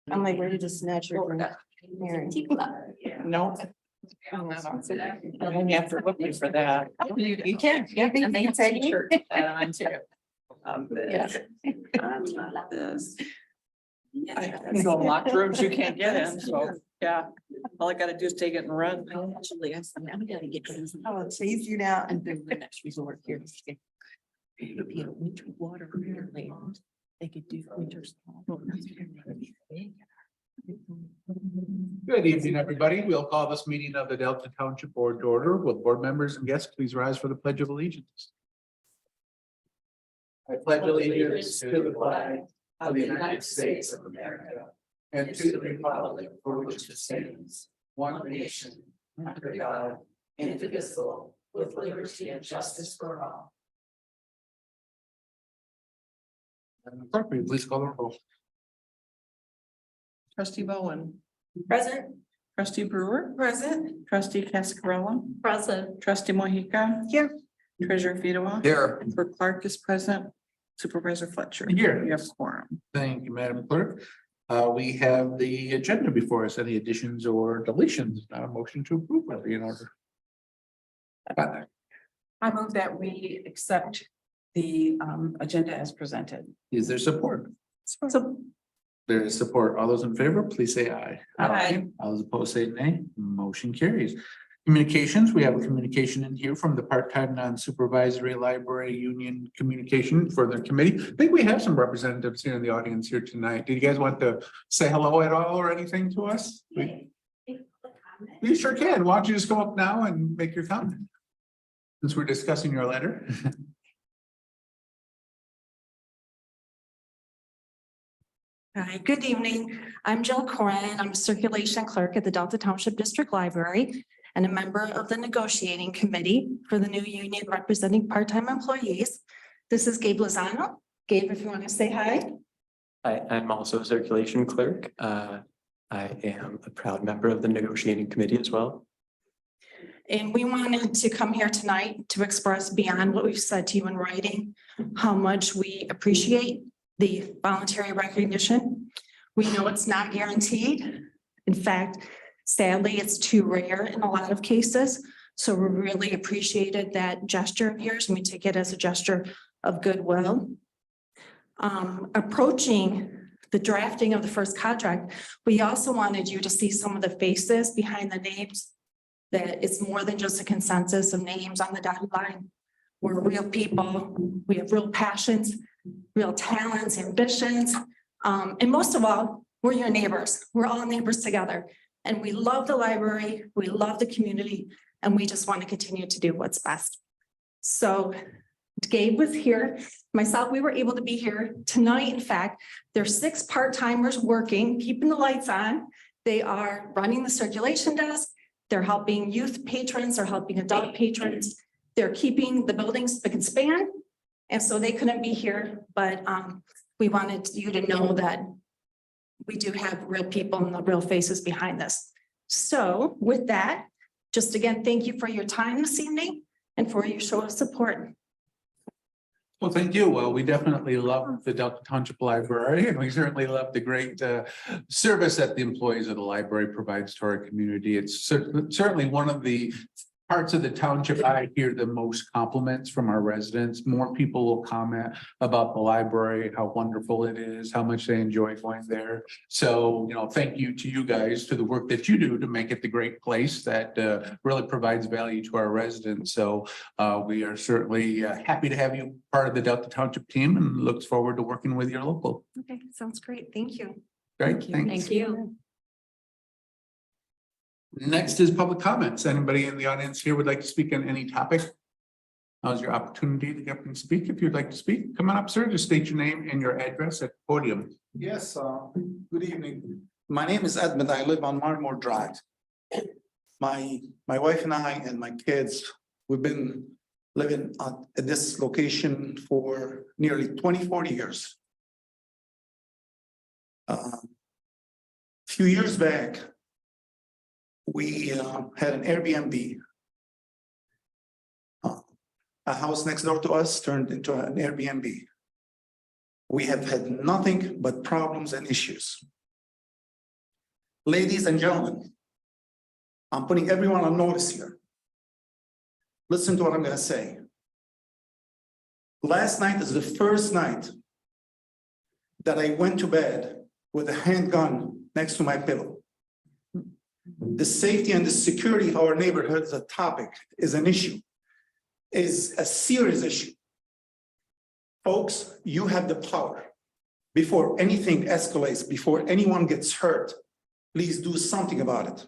I'm like ready to snatch your drink. No. I'm gonna have to look for that. You can. Yeah, and they say have t-shirts on too. This. This. I can go in locked rooms you can't get in, so, yeah, all I gotta do is take it and run. Actually, I'm gonna get this. Oh, chase you down. And then the next resort here. If you have winter water in your land, they could do winter. Good evening, everybody. We'll call this meeting of the Delta Township Board to order. Will board members and guests please rise for the Pledge of Allegiance? I pledge allegiance to the flag of the United States of America and to the republic for which it stands, one nation, under God, indivisible, with liberty and justice for all. Clerk, will you please call the roll? Trustee Bowen, Present. trustee Brewer, Present. trustee Cascarella, Present. trustee Mojica. Here. Treasurer Fedewa. Here. Clerk Clark is present. Supervisor Fletcher. Here. You have quorum. Thank you, Madam Clerk. We have the agenda before us. Any additions or deletions? Not a motion to approve will be in order. I move that we accept the agenda as presented. Is there support? So. There is support. All those in favor, please say aye. Aye. All those opposed say nay. Motion carries. Communications, we have a communication in here from the part-time non-supervisory library union communication for the committee. I think we have some representatives here in the audience here tonight. Did you guys want to say hello at all or anything to us? You sure can. Why don't you just go up now and make your comment? Since we're discussing your letter. Hi, good evening. I'm Jill Corin. I'm a circulation clerk at the Delta Township District Library and a member of the negotiating committee for the new union representing part-time employees. This is Gabe Lozano. Gabe, if you want to say hi. I'm also a circulation clerk. I am a proud member of the negotiating committee as well. And we wanted to come here tonight to express beyond what we've said to you in writing, how much we appreciate the voluntary recognition. We know it's not guaranteed. In fact, sadly, it's too rare in a lot of cases. So we really appreciated that gesture of yours, and we take it as a gesture of goodwill. Approaching the drafting of the first contract, we also wanted you to see some of the faces behind the names, that it's more than just a consensus of names on the dotted line. We're real people. We have real passions, real talents, ambitions. And most of all, we're your neighbors. We're all neighbors together. And we love the library, we love the community, and we just want to continue to do what's best. So Gabe was here, myself, we were able to be here tonight. In fact, there's 6 part-timers working, keeping the lights on. They are running the circulation desk. They're helping youth patrons, they're helping adult patrons. They're keeping the building spick and span. And so they couldn't be here, but we wanted you to know that we do have real people and the real faces behind this. So with that, just again, thank you for your time this evening and for your show of support. Well, thank you. Well, we definitely love the Delta Township Library, and we certainly love the great service that the employees of the library provides to our community. It's certainly one of the parts of the township I hear the most compliments from our residents. More people will comment about the library, how wonderful it is, how much they enjoy going there. So, thank you to you guys, to the work that you do to make it the great place that really provides value to our residents. So we are certainly happy to have you part of the Delta Township team and looks forward to working with your local. Okay, sounds great. Thank you. Great, thanks. Thank you. Next is public comments. Anybody in the audience here would like to speak on any topic? Now's your opportunity to get up and speak. If you'd like to speak, come on up, sir. Just state your name and your address at the podium. Yes, good evening. My name is Edmund. I live on Marmore Drive. My wife and I and my kids, we've been living at this location for nearly 24 years. A few years back, we had an Airbnb. A house next door to us turned into an Airbnb. We have had nothing but problems and issues. ladies and gentlemen, I'm putting everyone on notice here. Listen to what I'm gonna say. Last night is the first night that I went to bed with a handgun next to my pillow. The safety and the security of our neighborhood is a topic, is an issue, is a serious issue. Folks, you have the power. Before anything escalates, before anyone gets hurt, please do something about it.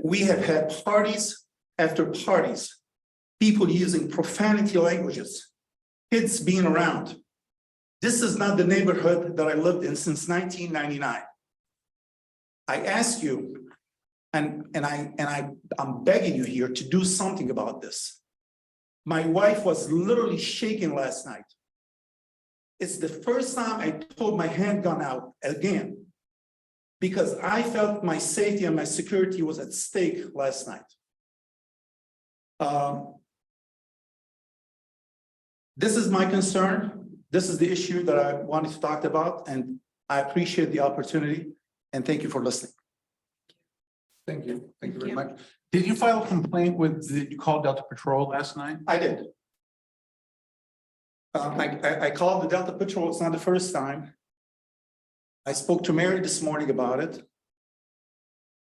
We have had parties after parties, people using profanity languages, kids being around. This is not the neighborhood that I lived in since 1999. I ask you, and I'm begging you here to do something about this. My wife was literally shaking last night. It's the first time I pulled my handgun out again, because I felt my safety and my security was at stake last night. This is my concern. This is the issue that I wanted to talk about, and I appreciate the opportunity, and thank you for listening. Thank you. Thank you very much. Did you file a complaint with, did you call Delta Patrol last night? I did. I called the Delta Patrol. It's not the first time. I spoke to Mary this morning about it.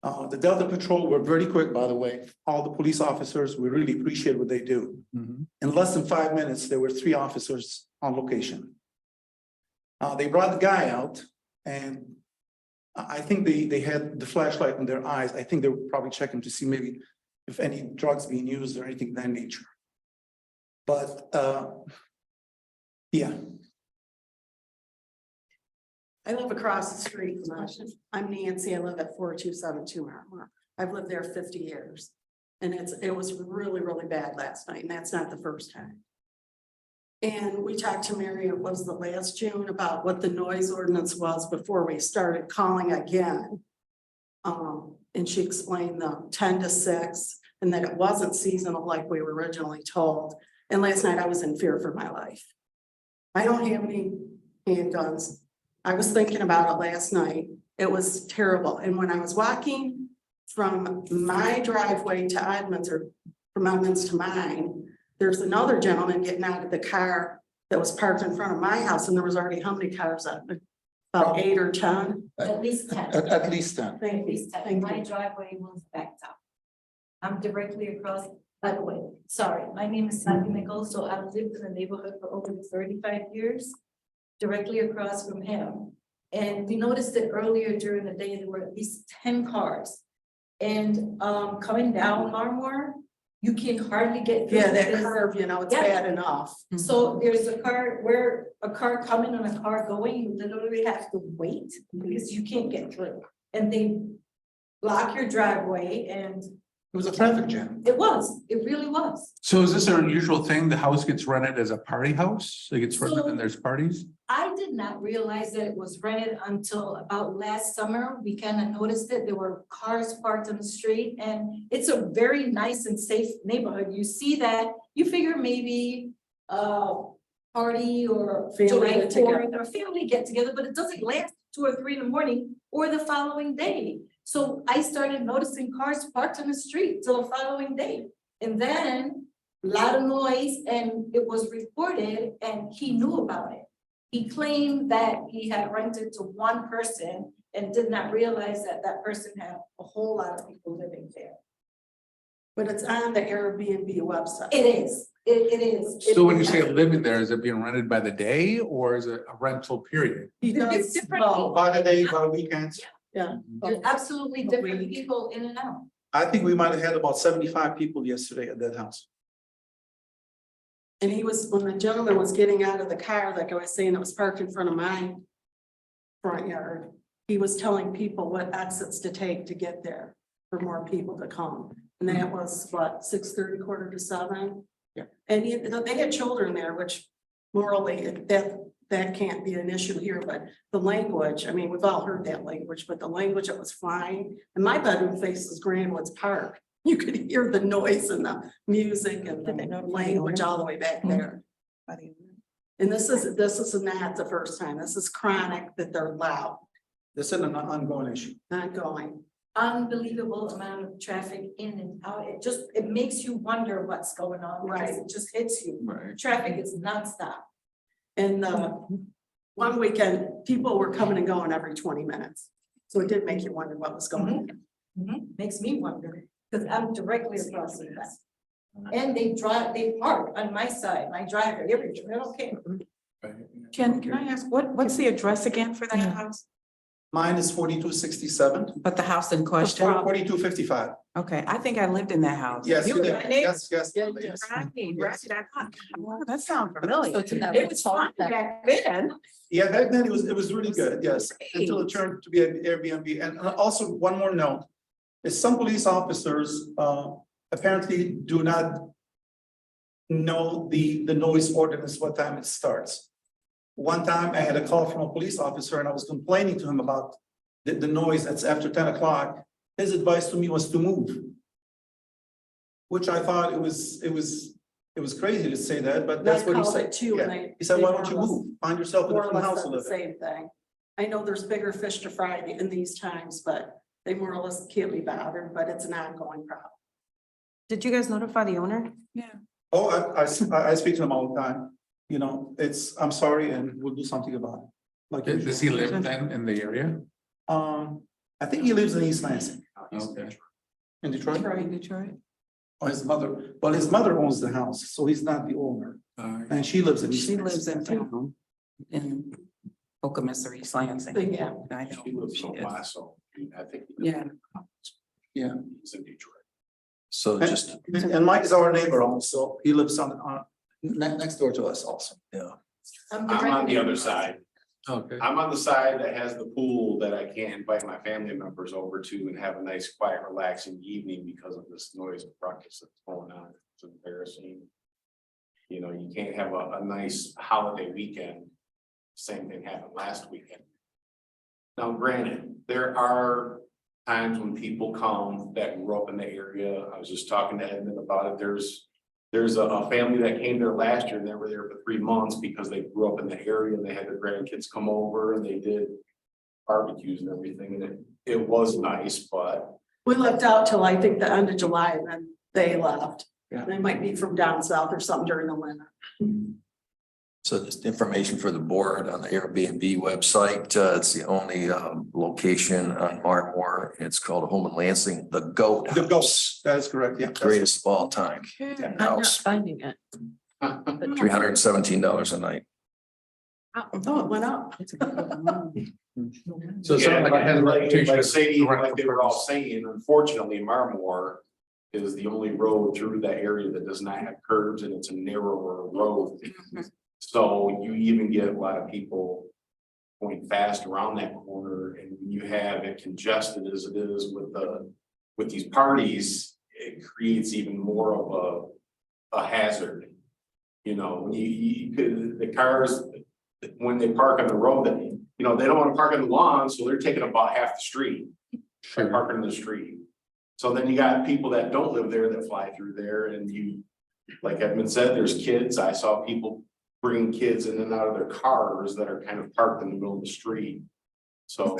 The Delta Patrol were very quick, by the way. All the police officers, we really appreciate what they do. Mhm. In less than 5 minutes, there were 3 officers on location. They brought the guy out, and I think they had the flashlight in their eyes. I think they were probably checking to see maybe if any drugs being used or anything of that nature. But yeah. I live across the street from us. I'm Nancy. I live at 4272 Marmor. I've lived there 50 years. And it was really, really bad last night, and that's not the first time. And we talked to Mary, it was the last June, about what the noise ordinance was before we started calling again. And she explained the 10 to 6 and that it wasn't seasonal like we were originally told. And last night I was in fear for my life. I don't have any handguns. I was thinking about it last night. It was terrible. And when I was walking from my driveway to Edmonds, or from Edmonds to mine, there's another gentleman getting out of the car that was parked in front of my house, and there was already how many cars up? About 8 or 10. At least 10. At least 10. At Thank you. least 10. Thank My you. driveway was backed up. I'm directly across, by the way, sorry, my name is Sandy Nichols, so I've lived in the neighborhood for over 35 years, directly across from him. And we noticed that earlier during the day, there were at least 10 cars. And coming down Marmor, you can hardly get through. Yeah, that because- curve, you know, it's Yeah. bad enough. So there's a car coming and a car going, you literally have to wait because you can't get through. And they block your driveway, and It was a traffic jam. it really was. So is this an unusual thing? The house gets rented as a party house? It gets rented and there's parties? I did not realize that it was rented until about last summer. We kind of noticed it. There were cars parked on the street, and it's a very nice and safe neighborhood. You see that, you figure maybe party or Family July get together. 4th or family get together, but it doesn't last 2 or 3 in the morning or the following day. So I started noticing cars parked on the street till the following day. And then a lot of noise, and it was reported, and he knew about it. He claimed that he had rented to one person and did not realize that that person had a whole lot of people living there. But it's on the Airbnb website. It is, it is. So when you say living there, is it being rented by the day or is it a rental period? He It's does different. both. By the day, by weekends. Yeah. There's absolutely different people in and out. I think we might have had about 75 people yesterday at that house. And he was, when the gentleman was getting out of the car, like I was saying, it was parked in front of my front yard. He was telling people what exits to take to get there for more people to come. And that was what, 6:30, 6:45? Yeah. And they had children there, which morally, that can't be an issue here, but the language, I mean, we've all heard that language, but the language, it was fine. And my bedroom faces Grandwoods Park. You could hear the noise and the music and the language all the way back there. And this is not the first time. This is chronic that they're loud. This is an ongoing issue. Not going. Unbelievable amount of traffic in and out. It makes you wonder what's going on, because Right. it just hits you. Right. Traffic is nonstop. And one weekend, people were coming and going every 20 minutes. So it did make you wonder what was going on. Makes me wonder, because I'm directly across the back. And they park on my side, my driveway, every, I don't care. Can I ask, what's the address again for that house? Mine is 4267, But the house in question? 4255. Okay, I think I lived in that house. Yes, you did. were my neighbor. Yes. Yeah, yes. Right, Yes. I thought, wow, that sounds familiar. So it's another It was fun back then. Yeah, back then it was really good, yes, until it turned to be an Airbnb. And also one more note, is some police officers apparently do not know the noise ordinance, what time it starts. One time I had a call from a police officer and I was complaining to him about the noise that's after 10 o'clock. His advice to me was to move. Which I thought it was crazy to say that, but that's what he called said. it too, Yeah. and I- He said, they why more don't you or less- move? Find yourself a More or different less house to said the live in. same thing. I know there's bigger fish to fry in these times, but they more or less can't be bothered, but it's an ongoing problem. Did you guys notify the owner? Oh, I speak to him all the time. You know, I'm sorry and we'll do something about it. Like, Does he live then in the area? I think he lives in East Lansing, Okay. in Detroit. In Detroit? Or his mother owns the house, so he's not the owner. And she lives in East She Lansing. lives in town, in Okemos or East Lansing. But yeah, I know. She lives She in is. Lasso, I think. Yeah. Yeah. He's in Detroit. So And- just, And Mike is our neighbor also. He lives next door to us also. I'm on the other side. Okay. I'm on the side that has the pool that I can't invite my family members over to and have a nice, quiet, relaxing evening because of this noise and ruckus that's going on. It's embarrassing. You know, you can't have a nice holiday weekend. Same thing happened last weekend. Now, granted, there are times when people come that grew up in the area. I was just talking to Edmund about it. There's a family that came there last year and they were there for 3 months because they grew up in the area and they had their grandkids come over and they did barbecues and everything. And it was nice, but we left out till I think the end of July and then they left. Yeah. They might be from down south or something during the winter. so just information for the board on the Airbnb website. It's the only location on Marmore. It's called a home in Lansing, the Goat The House. ghost, that is correct, yeah. Greatest of all time. I'm not House, finding it. $317 a night. Oh, it went up. So it sounded like it has a reputation. like saying, of- like they were all saying, unfortunately, Marmore is the only road through that area that does not have curbs and it's a narrower road. So you even get a lot of people going fast around that corner and when you have it congested as it is with these parties, it creates even more of a hazard. You know, when the cars, when they park on the road, that, you know, they don't want to park on the lawn, so they're taking about half the street. By parking in the street. So then you got people that don't live there that fly through there and you, like Edmund said, there's kids. I saw people bringing kids in and out of their cars that are kind of parked in the middle of the street. So,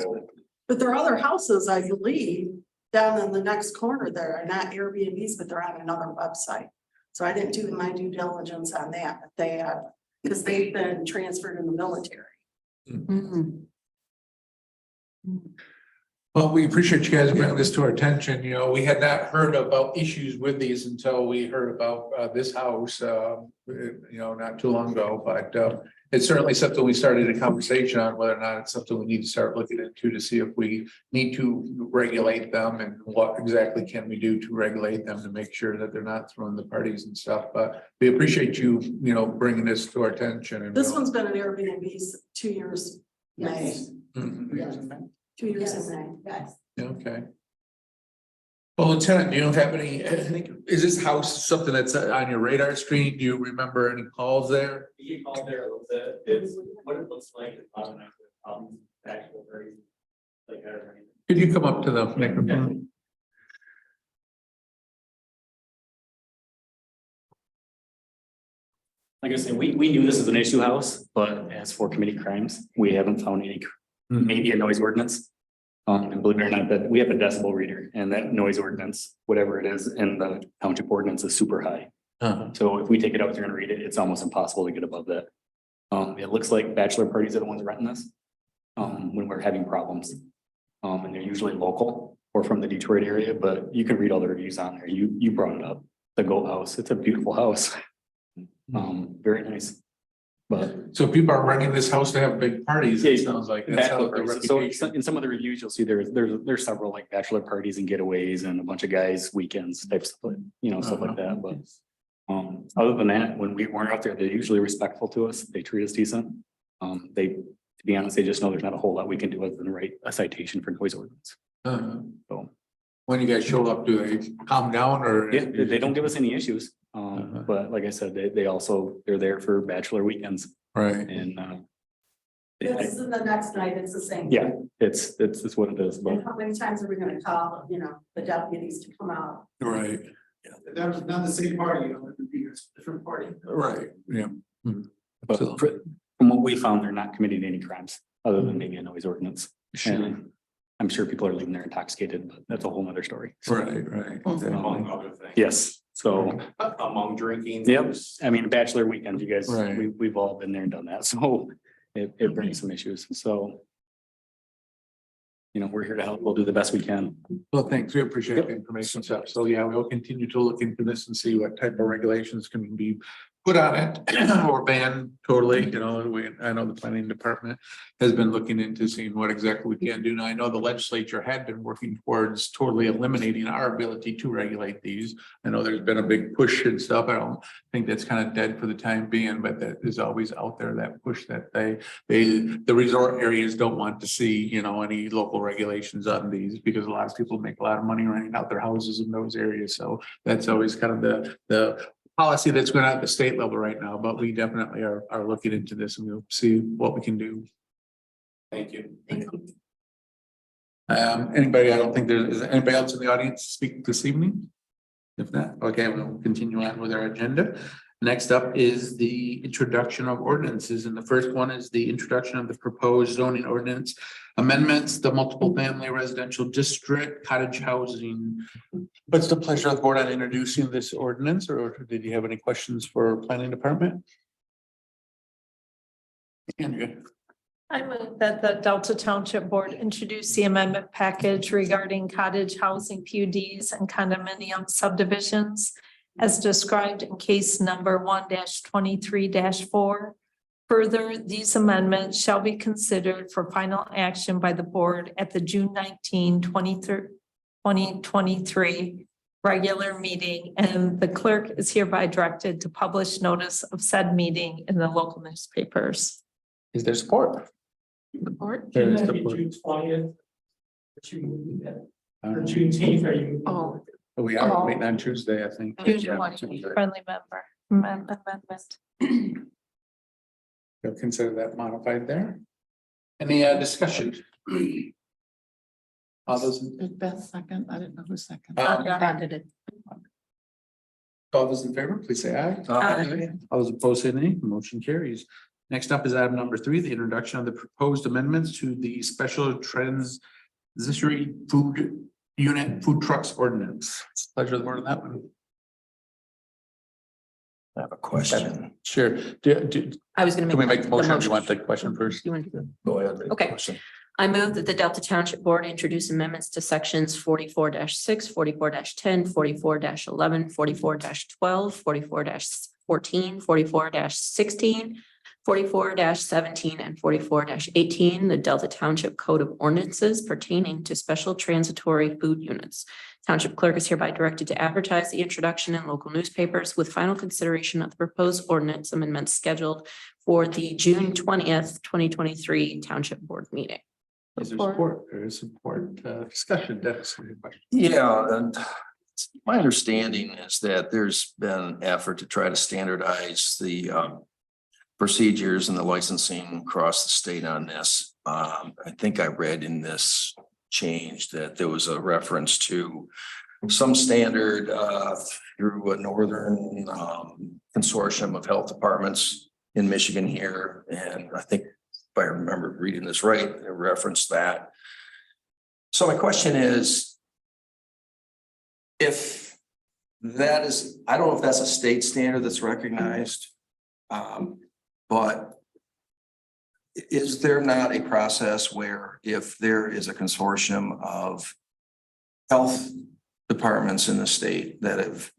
But there are other houses, I believe, down in the next corner there are not Airbnbs, but they're on another website. So I didn't do my due diligence on that, but they are, because they've been transferred in the military. Well, we appreciate you guys bringing this to our attention. You know, we had not heard about issues with these until we heard about this house, you know, not too long ago, but it's certainly something we started a conversation on whether or not it's something we need to start looking into to see if we need to regulate them and what exactly can we do to regulate them to make sure that they're not throwing the parties and stuff. But we appreciate you, you know, bringing this to our attention. And This we'll- one's been an Airbnb 2 years, May, Yes. Mhm. 2 years Yes. in May. Yes. Okay. Well, Lieutenant, do you have any, is this house something that's on your radar screen? Do you remember any calls there? You called there a little bit, it's what it looks like, it's not an actual very. Like, Could you come up to the microphone? like I said, we knew this is an issue house, but as for committing crimes, we haven't found any maybe a noise ordinance. And believe it or not, that we have a decibel reader and that noise ordinance, whatever it is in the township ordinance is super high. So if we take it out there and read it, it's almost impossible to get above that. It looks like bachelor parties are the ones renting this. When we're having problems. And they're usually local or from the Detroit area, but you can read all the reviews on there. You brought it up. The goat house, it's a beautiful house. Very nice. But So people are renting this house to have big parties, it Yeah, sounds like. That's how bachelor the parties. So reputation. in some of the reviews, you'll see there's several like bachelor parties and getaways and a bunch of guys weekends types of, stuff like that, but. Other than that, when we weren't out there, they're usually respectful to us. They treat us decent. To be honest, they just know there's not a whole lot we can do other than write a citation for noise ordinance. So, When you guys show up, do they calm down or? yeah, they don't give us any issues. But like I said, they're there for bachelor weekends Right, and, This is the next night, it's the same. yeah, it's what it is, but And how many times are we gonna call, the deputies to come out? right, That was not the same party, it would be a different party. right, yeah. but from what we found, they're not committing any crimes other than maybe a noise ordinance. Sure. And I'm sure people are leaving there intoxicated, but that's a whole nother story. So, Right. Among other things. yes, so, Among drinking. yep, I mean, bachelor weekend, you guys, Right. we've all been there and done that, so it brings some issues, so. We're here to help, we'll do the best we can. Well, thanks. We appreciate the information stuff. So yeah, we'll continue to look into this and see what type of regulations can be put on it or banned totally, I know the planning department has been looking into seeing what exactly we can do. Now, I know the legislature had been working towards totally eliminating our ability to regulate these. I know there's been a big push and stuff. I don't think that's kind of dead for the time being, but that is always out there, that push that the resort areas don't want to see, any local regulations on these because a lot of people make a lot of money renting out their houses in those areas. So that's always kind of the policy that's going on at the state level right now, but we definitely are looking into this and we'll see what we can do. Thank you. Anybody, I don't think is anybody else in the audience to speak this evening? If not, okay, we'll continue on with our agenda. Next up is the introduction of ordinances, and the first one is the introduction of the proposed zoning ordinance amendments, the multiple family residential district cottage housing. What's the pleasure of the board on introducing this ordinance, or did you have any questions for planning department? Andrea. I move that the Delta Township Board introduce the amendment package regarding cottage housing PUDs and condominium subdivisions as described in case number 1-23-4. Further, these amendments shall be considered for final action by the board at the June 19, 2023 regular meeting, and the clerk is hereby directed to publish notice of said meeting in the local newspapers. Is there support? Support. There is Maybe support. June 20th. But you moved that. Or Juneteenth, are you? Oh. We are meeting on Tuesday, I think. June Yeah, 20, friendly amendment. We'll consider that modified there. Any discussion? All those, Did Beth second? I didn't know who second. all those in favor, please say aye. Aye. All those opposed, say nay. Motion carries. Next up is item number 3, the introduction of the proposed amendments to the special transitory food unit food trucks ordinance. It's a pleasure of the board on that one. I have a question. Sure. I was gonna Can we make the motion? Do you motion. want the question first? You want to do Go ahead. make the Okay. question. I move that the Delta Township Board introduce amendments to sections 44-6, 44-10, 44-11, 44-12, 44-14, 44-16, 44-17, and 44-18, the Delta Township Code of Ordinances pertaining to special transitory food units. Township clerk is hereby directed to advertise the introduction in local newspapers with final consideration of the proposed ordinance amendments scheduled for the June 20th, 2023 Township Board meeting. Is there support? There is support. Discussion, Dennis. Any questions? Yeah, and my understanding is that there's been an effort to try to standardize the procedures and the licensing across the state on this. I think I read in this change that there was a reference to some standard through a northern consortium of health departments in Michigan here. And I think if I remember reading this right, it referenced that. So my question is, if that is, I don't know if that's a state standard that's recognized, but is there not a process where if there is a consortium of health departments in the state that have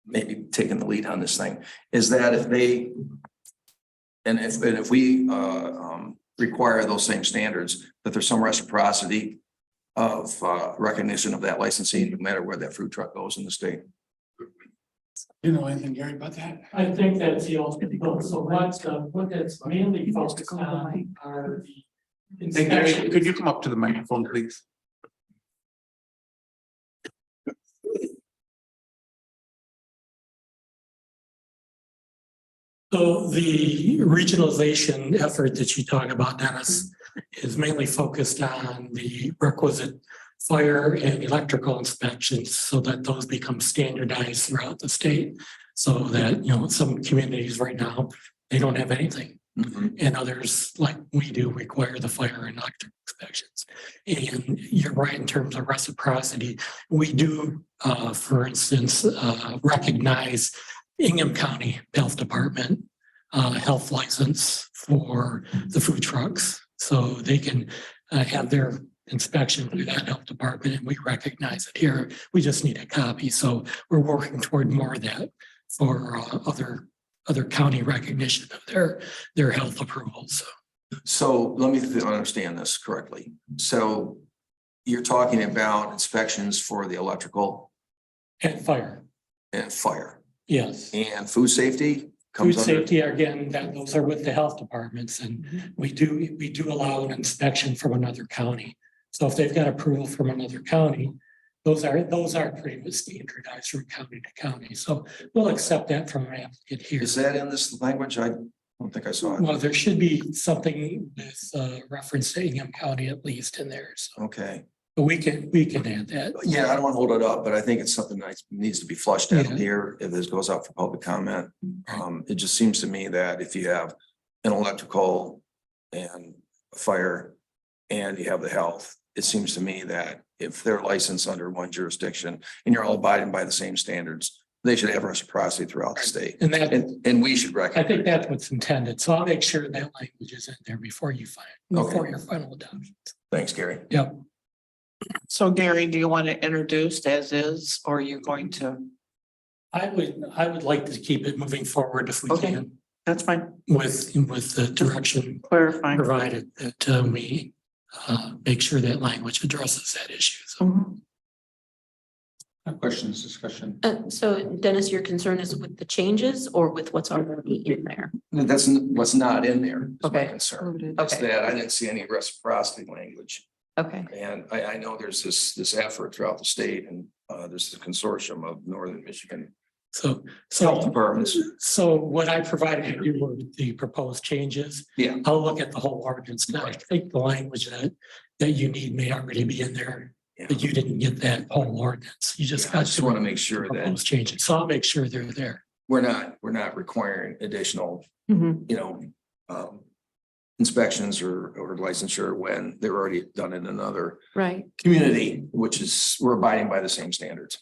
maybe taken the lead on this thing, is that if they, and if we require those same standards, that there's some reciprocity of recognition of that licensing, no matter where that food truck goes in the state? You know anything, Gary, about that? I think that's the ultimate goal. So what that's mainly focused on are the Hey, Gary, inspections. could you come up to the microphone, please? So the regionalization effort that you talk about, Dennis, is mainly focused on the requisite fire and electrical inspections so that those become standardized throughout the state. So that, some communities right now, they don't have anything. And others, like we do, require the fire and electric inspections. And you're right in terms of reciprocity. We do, for instance, recognize Ingham County Health Department health license for the food trucks. So they can have their inspection through that health department, and we recognize it here. We just need a copy. So we're working toward more of that for other county recognition of their health approvals. So let me understand this correctly. So you're talking about inspections for the electrical And fire, and fire yes. and food safety Food comes under. safety, again, those are with the health departments, and we do allow an inspection from another county. So if they've got approval from another county, those are pretty much standardized from county to county. So we'll accept that from an applicant here. Is that in this language? I don't think I saw it. Well, there should be something with reference to Ingham County at least in there. So, Okay. but we can add that. Yeah, I don't want to hold it up, but I think it's something that needs to be flushed out Yeah. here if this goes out for public comment. It just seems to me that if you have an electrical and fire and you have the health, it seems to me that if they're licensed under one jurisdiction and you're all abiding by the same standards, they should have reciprocity throughout the state. And that, And we should I recognize. think that's what's intended. So I'll make sure that language is in there before your final adoption. Thanks, Gary. Yep. So Gary, do you want to introduce as is, or are you going to? I would like to keep it moving forward if we Okay. can That's fine. with the direction Clarifying. provided that we make sure that language addresses that issue. So Mhm. Questions, discussion? So Dennis, your concern is with the changes or with what's already in there? That's what's not in there. Is my Okay. concern. It's Okay. that I didn't see any reciprocity language. Okay, And I know there's this effort throughout the state, and there's a consortium of Northern Michigan so health departments. so what I provided you were the proposed changes. Yeah. I'll look at the whole ordinance. Now, I think the language that you need may already be in there, Yeah. but you didn't get that whole ordinance. You just I got just want to make sure that proposed changes. So I'll make sure they're there. we're not requiring additional, mhm, inspections or licensure when they're already done in another right. community, which is, we're abiding by the same standards.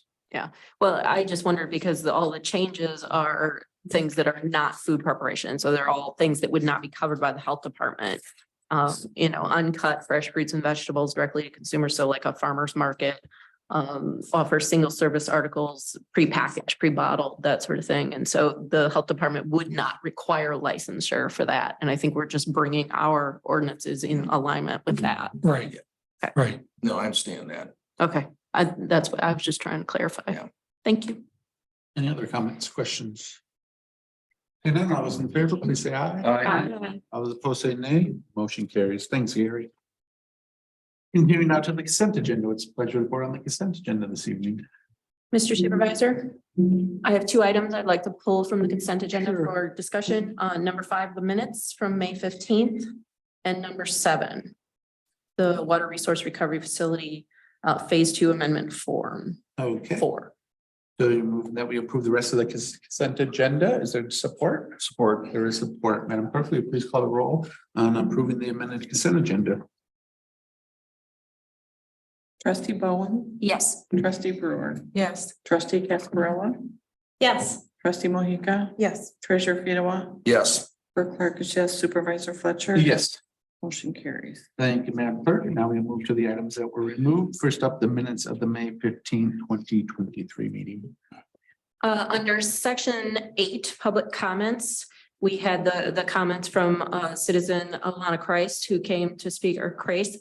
Well, I just wondered because all the changes are things that are not food preparation. So they're all things that would not be covered by the health department. Uncut fresh fruits and vegetables directly to consumers. So like a farmer's market offers single service articles, prepackaged, pre-bottled, that sort of thing. And so the health department would not require licensure for that. And I think we're just bringing our ordinances in alignment with that. Right. Okay. Right. No, I understand that. Okay, that's what I was just trying to clarify. Yeah. Thank you. Any other comments, questions? And then all those in favor, please say aye. All those opposed say nay. Motion carries. Thanks, Gary. Continuing now to the consent agenda. It's a pleasure to report on the consent agenda this evening. Mr. Supervisor, I have two items I'd like to pull from the consent agenda for discussion. Number 5, the minutes from May 15th, and number 7, the Water Resource Recovery Facility Phase 2 Amendment Form Okay. 4. So you move that we approve the rest of the consent agenda. Is there support? Support. There is support. Madam Clerk, will you please call the roll on approving the amended consent agenda? Trustee Bowen, Yes. trustee Brewer, Yes. trustee Cascarella, Yes. trustee Mohica, Yes. treasurer Fedewa, Yes. clerk Clark, yes, supervisor Fletcher. Yes. Motion carries. Thank you, Madam Clerk. Now we move to the items that were removed. First up, the minutes of the May 15, 2023 meeting. Under section 8, public comments, we had the comments from citizen Alana Christ, who came to speak, or Crest,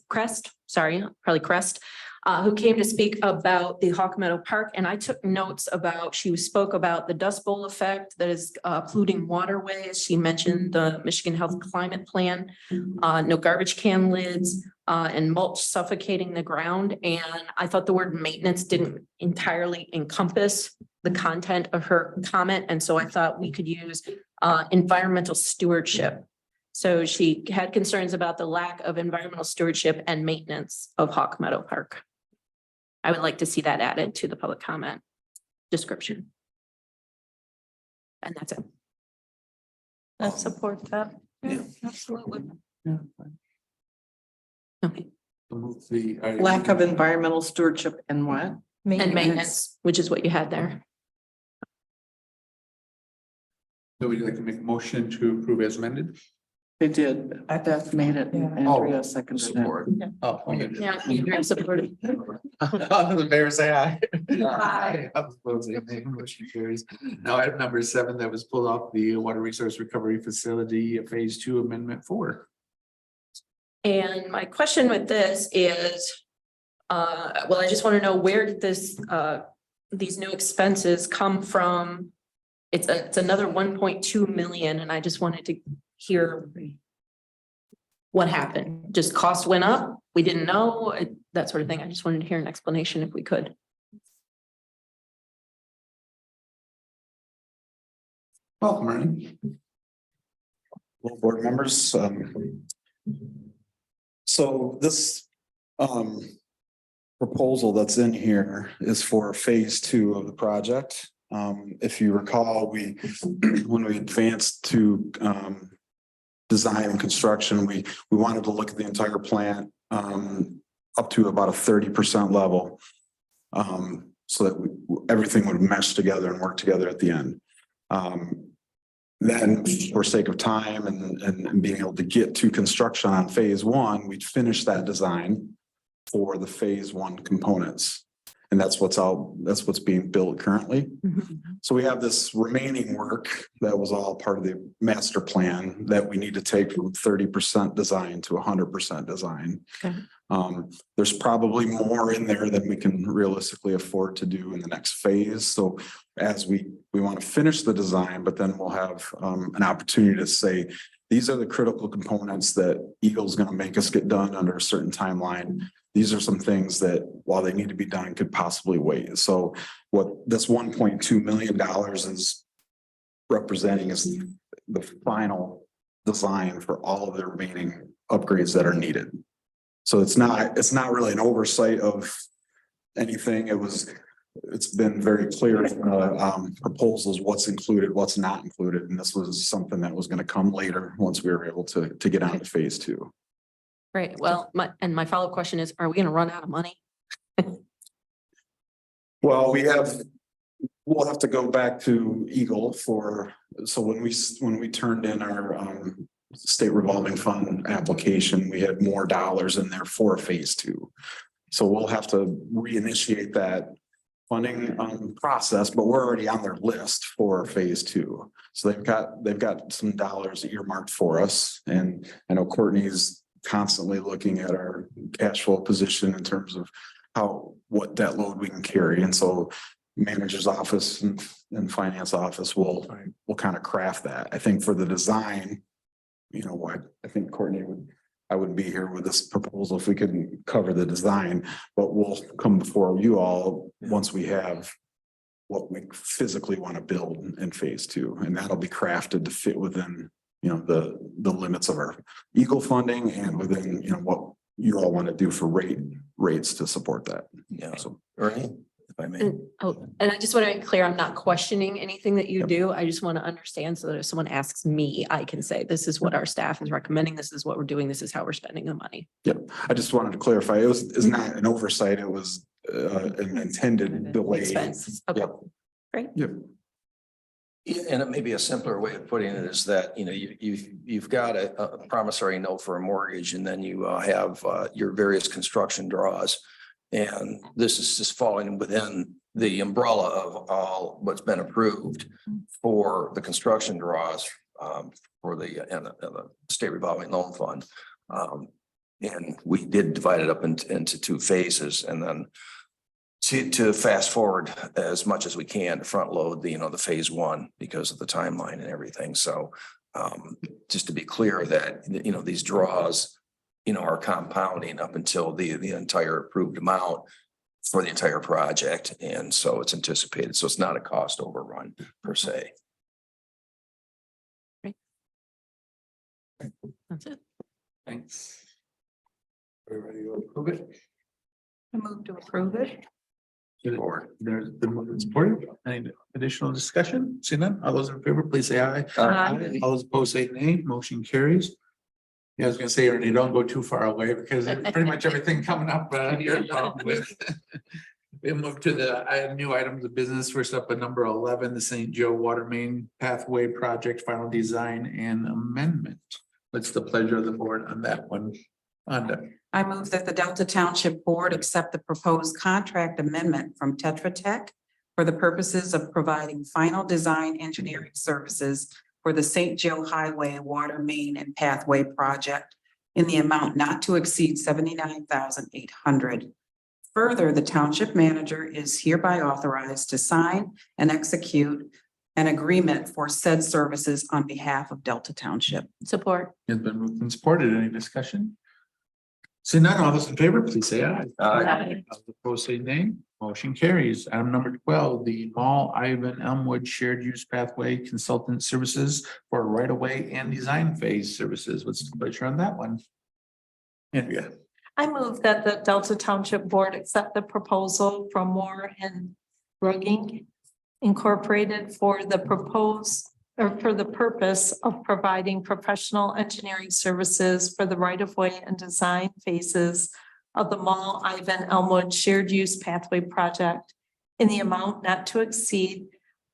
who came to speak about the Hawk Meadow Park, and I took notes about, she spoke about the Dust Bowl effect that is polluting waterways. She mentioned the Michigan Health Climate Plan, no garbage can lids, and mulch suffocating the ground. And I thought the word maintenance didn't entirely encompass the content of her comment, and so I thought we could use environmental stewardship. So she had concerns about the lack of environmental stewardship and maintenance of Hawk Meadow Park. I would like to see that added to the public comment description. And that's it. I support that. Yeah. Absolutely. Yeah. Okay. We'll move the. Lack of environmental stewardship and what? And maintenance, which is what you had there. So would you like to make a motion to approve as amended? They did. I Beth made it. and Andrea seconded it. Support. Oh, okay. Yeah, Andrea supported. All those in favor say aye. Aye. Opposed, nay. Motion carries. Now, item number 7, that was pulled off the Water Resource Recovery Facility, Phase 2 Amendment 4. And my question with this is, well, I just want to know, where did this, these new expenses come from? It's another 1.2 million, and I just wanted to hear what happened. Just cost went up, we didn't know, that sort of thing. I just wanted to hear an explanation if we could. Welcome, Ernie. Well, board members, so this proposal that's in here is for phase 2 of the project. If you recall, when we advanced to design and construction, we wanted to look at the entire plant up to about a 30% level. So that everything would mesh together and work together at the end. Then for sake of time and being able to get to construction on phase 1, we'd finish that design for the phase 1 components. And that's what's being built currently. So we have this remaining work that was all part of the master plan that we need to take from 30% design to 100% design. Okay. There's probably more in there than we can realistically afford to do in the next phase. So as we want to finish the design, but then we'll have an opportunity to say, these are the critical components that Eagle's going to make us get done under a certain timeline. These are some things that, while they need to be done, could possibly wait. So what this $1.2 million is representing is the final design for all of the remaining upgrades that are needed. So it's not really an oversight of anything. It's been very clear in the proposals, what's included, what's not included. And this was something that was going to come later once we were able to get on to phase 2. Right, well, my follow-up question is, are we gonna run out of money? Well, we'll have to go back to Eagle so when we turned in our state revolving fund application, we had more dollars in there for phase 2. So we'll have to reinitiate that funding process, but we're already on their list for phase 2. So they've got some dollars earmarked for us. And I know Courtney's constantly looking at our cash flow position in terms of what debt load we can carry. And so manager's office and finance office will kind of craft that. I think for the design, I think I wouldn't be here with this proposal if we couldn't cover the design, but we'll come before you all once we have what we physically want to build in phase 2. And that'll be crafted to fit within the limits of our Eagle funding and within, what you all want to do for rates to support that. Yeah. So Ernie, if I mean, And I just want to be clear, I'm not questioning anything that you do. I just want to understand so that if someone asks me, I can say, this is what our staff is recommending. This is what we're doing. This is how we're spending the money. Yep, I just wanted to clarify, it's not an oversight, it was an intended delay. Expenses. Okay. Yep. Great. Yep. yeah, and it may be a simpler way of putting it is that, you know, you've got a promissory note for a mortgage and then you have your various construction draws. And this is just falling within the umbrella of all what's been approved for the construction draws for the state revolving loan fund. And we did divide it up into two phases and then to fast forward as much as we can to front load the, the phase one because of the timeline and everything. So just to be clear that, these draws, are compounding up until the entire approved amount for the entire project. And so it's anticipated. So it's not a cost overrun per se. That's it. Thanks. Are we ready to approve it? I move to approve it. There's been moved and supported. Any additional discussion? Seeing none, all those in favor, please say aye. Aye. All those opposed say nay. Motion carries. Yeah, I was gonna say, Ernie, don't go too far away because pretty much everything coming up you're involved with. We move to the new items of business. First up, at number 11, the St. Joe Water Main Pathway Project Final Design and Amendment. What's the pleasure of the board on that one? I move that the Delta Township Board accept the proposed contract amendment from Tetra Tech for the purposes of providing final design engineering services for the St. Joe Highway Water Main and Pathway Project in the amount not to exceed $79,800. Further, the township manager is hereby authorized to sign and execute an agreement for said services on behalf of Delta Township. Support. It's been moved and supported. Any discussion? Seeing none, all those in favor, please say aye. Aye. All opposed, say nay. Motion carries. Item number 12, the Mall Ivan Elmwood Shared Use Pathway Consultant Services for right-of-way and design phase services. What's the pleasure on that one? Andrea. I move that the Delta Township Board accept the proposal from Moore and Rugging Incorporated for the purpose of providing professional engineering services for the right-of-way and design phases of the Mall Ivan Elmwood Shared Use Pathway Project in the amount not to exceed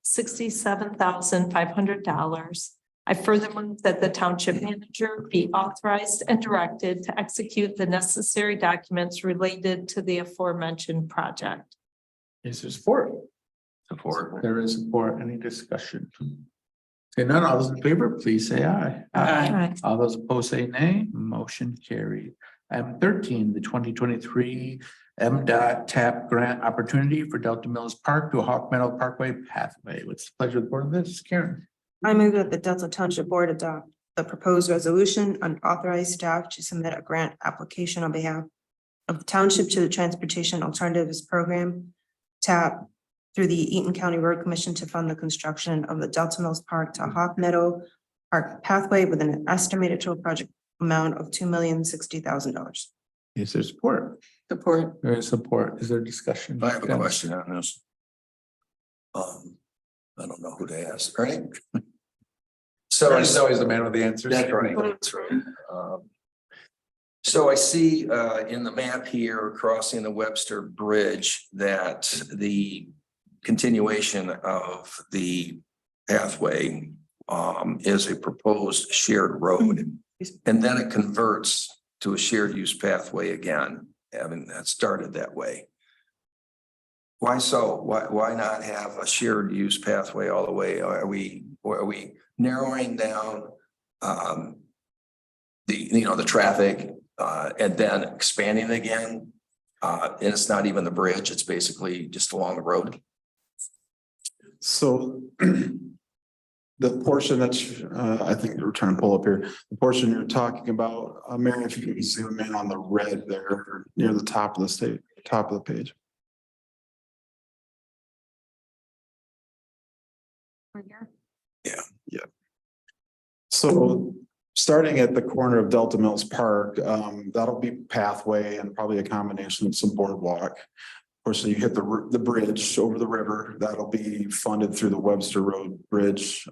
$67,500. I further move that the township manager be authorized and directed to execute the necessary documents related to the aforementioned project. Is there support? Support. There is support. Any discussion? Okay, none, all those in favor, please say aye. Aye. All those opposed say nay. Motion carried. Item 13, the 2023 MDOT TAP grant opportunity for Delta Mills Park to Hawk Meadow Parkway Pathway. What's the pleasure of the board on this? Karen. I move that the Delta Township Board adopt the proposed resolution and authorize staff to submit a grant application on behalf of the township to the Transportation Alternatives Program, TAP, through the Eaton County Road Commission to fund the construction of the Delta Mills Park to Hawk Meadow Park Pathway with an estimated total project amount of $2,060,000. Is there support? Support. There is support. Is there discussion? I have a question on this. I don't know who to ask, right? So Ernie's always the man with the answers. that's right. That's right. So I see in the map here crossing the Webster Bridge that the continuation of the pathway is a proposed shared road. And then it converts to a shared use pathway again, having that started that way. Why so? Why not have a shared use pathway all the way? Are we narrowing down the traffic and then expanding again? And it's not even the bridge, it's basically just along the road. So the portion that I think we're trying to pull up here, the portion you're talking about, Mary, if you can zoom in on the red there near the top of the page. Yeah. So starting at the corner of Delta Mills Park, that'll be pathway and probably a combination of some boardwalk. course, so you hit the bridge over the river, that'll be funded through the Webster Road Bridge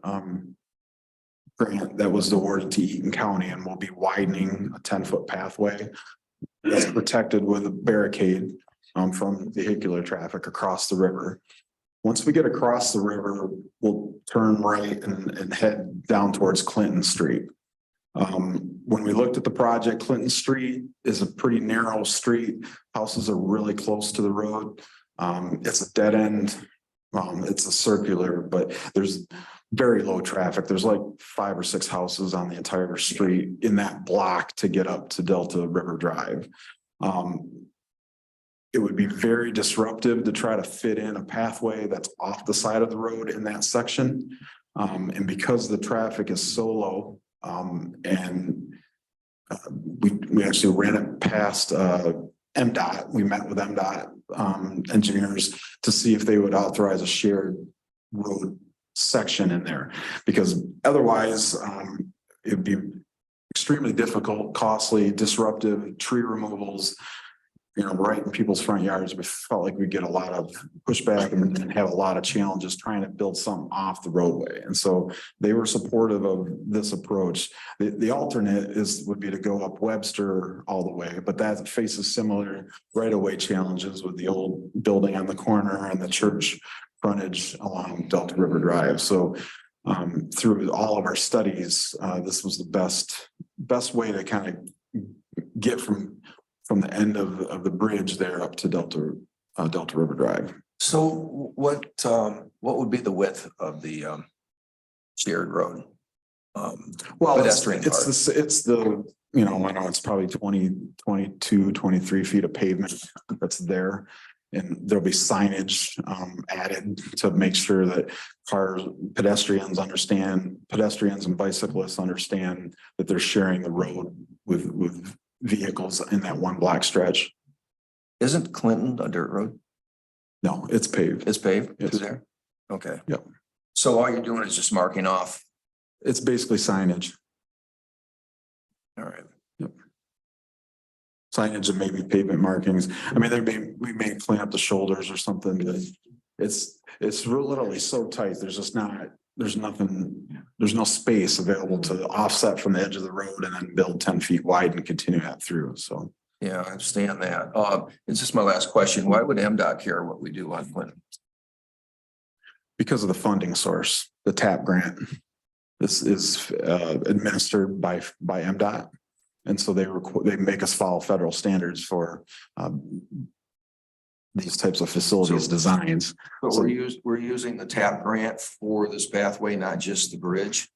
grant that was awarded to Eaton County, and we'll be widening a 10-foot pathway that's protected with a barricade from vehicular traffic across the river. Once we get across the river, we'll turn right and head down towards Clinton Street. When we looked at the project, Clinton Street is a pretty narrow street. Houses are really close to the road. It's a dead end. It's a circular, but there's very low traffic. There's like 5 or 6 houses on the entire street in that block to get up to Delta River Drive. It would be very disruptive to try to fit in a pathway that's off the side of the road in that section. And because the traffic is so low, we actually ran it past MDOT. We met with MDOT engineers to see if they would authorize a shared road section in there, because otherwise it'd be extremely difficult, costly, disruptive, tree removals, right in people's front yards. We felt like we'd get a lot of pushback and have a lot of challenges trying to build something off the roadway. And so they were supportive of this approach. The alternate would be to go up Webster all the way, but that faces similar right-of-way challenges with the old building on the corner and the church frontage along Delta River Drive. So through all of our studies, this was the best way to kind of get from the end of the bridge there up to Delta River Drive. So what would be the width of the shared road? Well, Pedestrian part. it's the, I know it's probably 22, 23 feet of pavement that's there. And there'll be signage added to make sure that pedestrians and bicyclists understand that they're sharing the road with vehicles in that one block stretch. Isn't Clinton a dirt road? No, it's paved. It's paved Yes. through there? Okay. Yep. So all you're doing is just marking off. It's basically signage. All right. Signage and maybe pavement markings. I mean, we may clean up the shoulders or something, but it's literally so tight. There's no space available to offset from the edge of the road and then build 10 feet wide and continue that through. So. Yeah, I understand that. It's just my last question. Why would MDOT care what we do on Clinton? Because of the funding source, the TAP grant. This is administered by MDOT. And so they make us follow federal standards for these types of facilities designs. But we're using the TAP grant for this pathway, not just the bridge.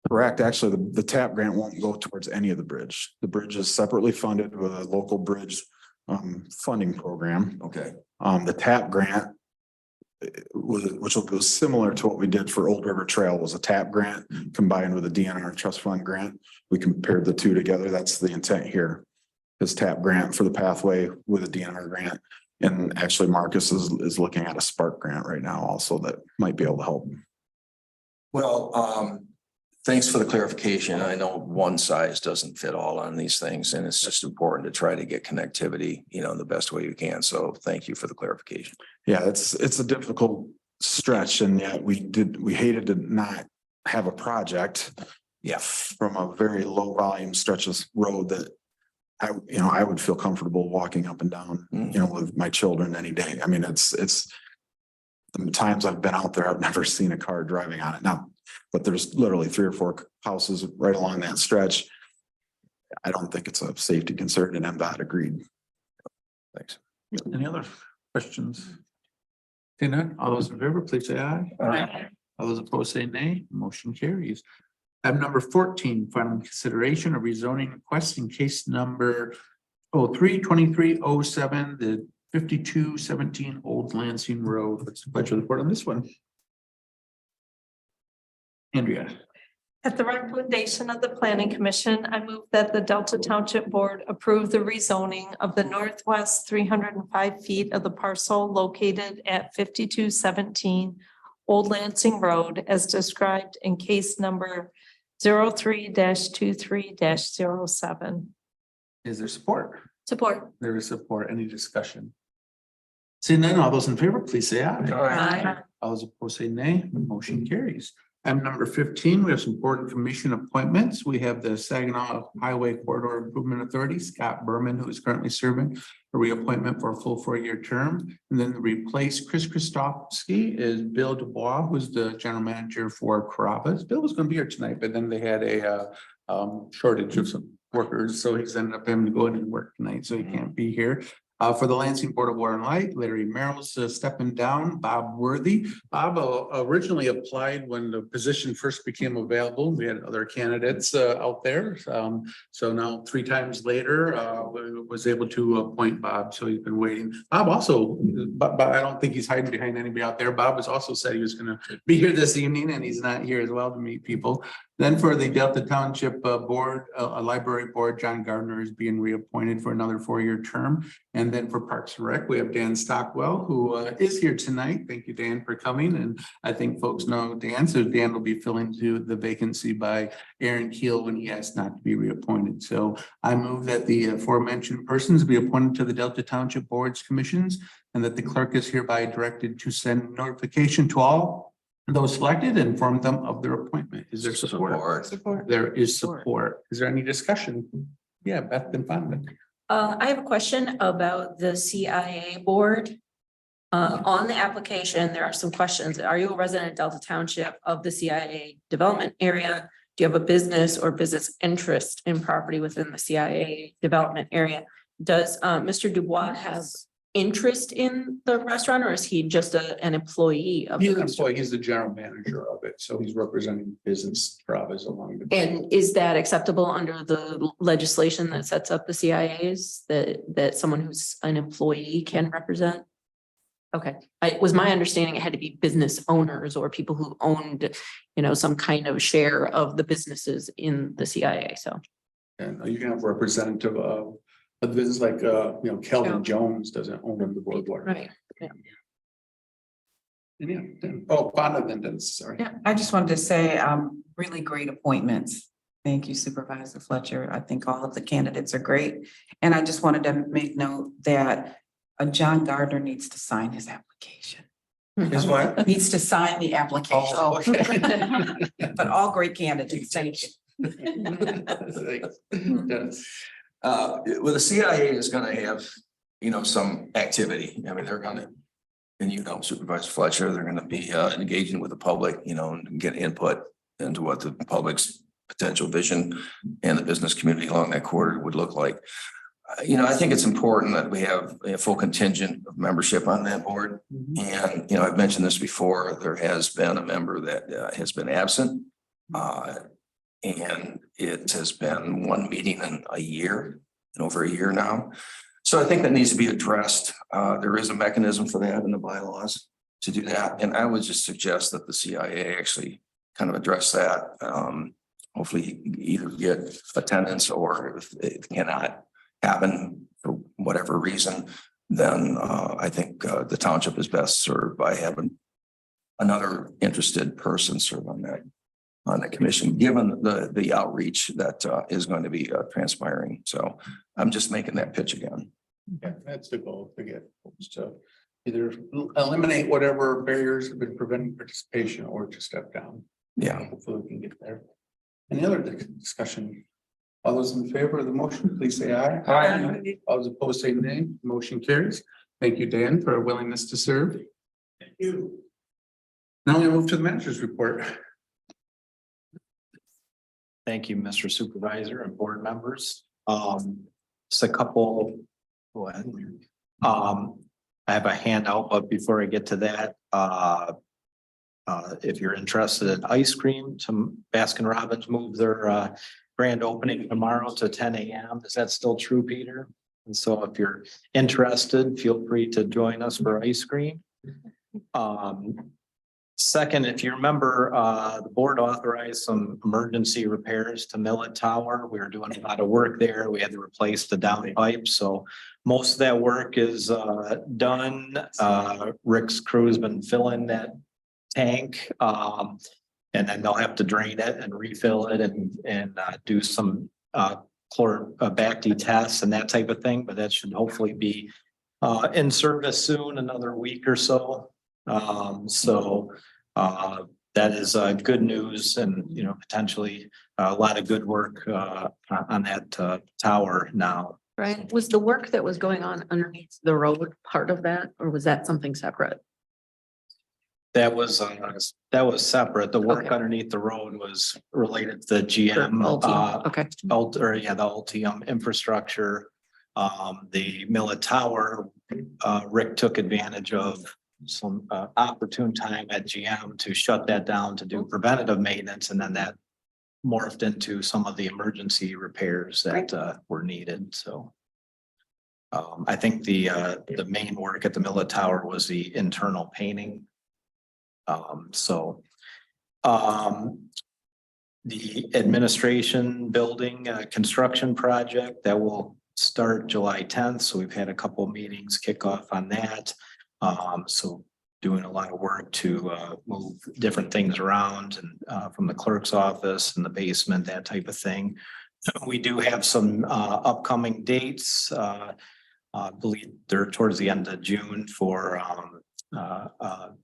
Correct. Actually, the TAP grant won't go towards any of the bridge. The bridge is separately funded with a local bridge funding program. Okay. The TAP grant, which was similar to what we did for Old River Trail, was a TAP grant combined with a DNR trust fund grant. We compared the two together. That's the intent here. This TAP grant for the pathway with a DNR grant. And actually Marcus is looking at a Spark grant right now also that might be able to help. Well, thanks for the clarification. I know one size doesn't fit all on these things, and it's just important to try to get connectivity, the best way you can. So thank you for the clarification. Yeah, it's a difficult stretch, and yet we hated to not have a project. Yeah. From a very low volume stretch of road that I would feel comfortable walking up and down, with my children any day. I mean, it's the times I've been out there, I've never seen a car driving on it now, but there's literally 3 or 4 houses right along that stretch. I don't think it's a safety concern, and MDOT agreed. Thanks. Any other questions? Seeing none, all those in favor, please say aye. Aye. All those opposed say nay. Motion carries. Item number 14, final consideration of rezoning request in case number 03-2307, the 5217 Old Lansing Road. What's the pleasure of the board on this one? Andrea. At the recommendation of the Planning Commission, I move that the Delta Township Board approve the rezoning of the northwest 305 feet of the parcel located at 5217 Old Lansing Road as described in case number 03-23-07. Is there support? Support. There is support. Any discussion? Seeing none, all those in favor, please say aye. Aye. All those opposed say nay. Motion carries. Item number 15, we have some board and commission appointments. We have the Saginaw Highway Corridor Improvement Authority, Scott Berman, who is currently serving a reappointment for a full 4-year term. And then to replace Chris Christofsky is Bill Dubois, who's the general manager for Carrabba's. Bill was going to be here tonight, but then they had a shortage of some workers, so he's ended up having to go in and work tonight, so he can't be here. For the Lansing Board of Water and Light, Larry Merrill's stepping down, Bob Worthy. Bob originally applied when the position first became available. We had other candidates out there. So now 3 times later, was able to appoint Bob. So he's been waiting. Bob also, but I don't think he's hiding behind anybody out there. Bob has also said he was going to be here this evening, and he's not here as well to meet people. Then for the Delta Township Board, Library Board, John Gardner is being reappointed for another 4-year term. And then for Parks and Rec, we have Dan Stockwell, who is here tonight. Thank you, Dan, for coming. And I think folks know Dan, so Dan will be filling the vacancy by Aaron Keel when he asked not to be reappointed. So I move that the aforementioned persons be appointed to the Delta Township Boards Commissions, and that the clerk is hereby directed to send notification to all those selected and inform them of their appointment. Is there support? Support. There is support. Is there any discussion? Yeah, Beth and Fonda. I have a question about the CIA board. On the application, there are some questions. Are you a resident of Delta Township of the CIA development area? Do you have a business or business interest in property within the CIA development area? Does Mr. Dubois have interest in the restaurant, or is he just an employee of? He's an employee, he's the general manager of it, so he's representing business Carrabba's along the. And is that acceptable under the legislation that sets up the CIAs, that someone who's an employee can represent? Okay, it was my understanding it had to be business owners or people who owned, some kind of share of the businesses in the CIA, so. And you can have a representative of a business like, Kelvin Jones doesn't own the boardwalk. Right. Yeah. Oh, Fonda then Dennis, sorry. Yeah, I just wanted to say, really great appointments. Thank you, Supervisor Fletcher. I think all of the candidates are great. And I just wanted to make note that John Gardner needs to sign his application. Is what? Needs to sign the application. Oh, okay. But all great candidates. Thank you. Dennis. Well, the CIA is gonna have, some activity. I mean, they're gonna, and Supervisor Fletcher, they're gonna be engaging with the public, and get input into what the public's potential vision and the business community along that corridor would look like. I think it's important that we have a full contingent of membership on that board. And, I've mentioned this before, there has been a member that has been absent. And it has been 1 meeting in a year, and over a year now. So I think that needs to be addressed. There is a mechanism for that in the bylaws to do that. And I would just suggest that the CIA actually kind of address that. Hopefully either get attendance, or if it cannot happen for whatever reason, then I think the township is best served by having another interested person serve on the commission, given the outreach that is going to be transpiring. So I'm just making that pitch again. Yeah, that's the goal, to get folks to either eliminate whatever barriers have been preventing participation or to step down. Yeah. Hopefully we can get there. Any other discussion? All those in favor of the motion, please say aye. Aye. All those opposed say nay. Motion carries. Thank you, Dan, for a willingness to serve. Thank you. Now we move to the manager's report. Thank you, Mr. Supervisor and board members. Just a couple. Go ahead. I have a handout, but before I get to that, if you're interested in ice cream, Baskin Robbins moved their grand opening tomorrow to 10 a.m. Is that still true, Peter? And so if you're interested, feel free to join us for ice cream. Second, if you remember, the board authorized some emergency repairs to Millet Tower. We were doing a lot of work there. We had to replace the down pipe. So most of that work is done. Rick's crew has been filling that tank. And then they'll have to drain it and refill it and do some chlorobacter tests and that type of thing. But that should hopefully be in service soon, another week or so. That is good news and, you know, potentially a lot of good work on that tower now. Right, was the work that was going on underneath the road part of that, or was that something separate? That was separate. The work Okay. underneath the road was related to the GM. Ultium, okay. The Ultium infrastructure. The Millet Tower, Rick took advantage of some opportune time at GM to shut that down to do preventative maintenance, and then that morphed into some of the emergency repairs that were needed, so. I think the main work at the Millet Tower was the internal painting. The administration building construction project that will start July 10th. So we've had a couple of meetings kick off on that. So doing a lot of work to move different things around and from the clerk's office and the basement, that type of thing. We do have some upcoming dates. I believe they're towards the end of June for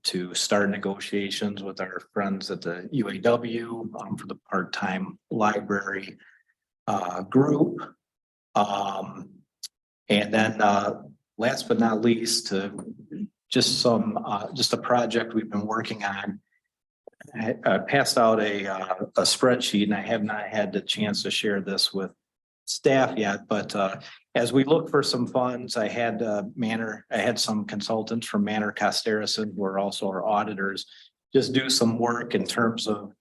to start negotiations with our friends at the UAW for the part-time library group. And then last but not least, just a project we've been working on. I passed out a spreadsheet, and I have not had the chance to share this with staff yet, but as we look for some funds, I had some consultants from Manor Costerison, who are also our auditors, just do some work in terms of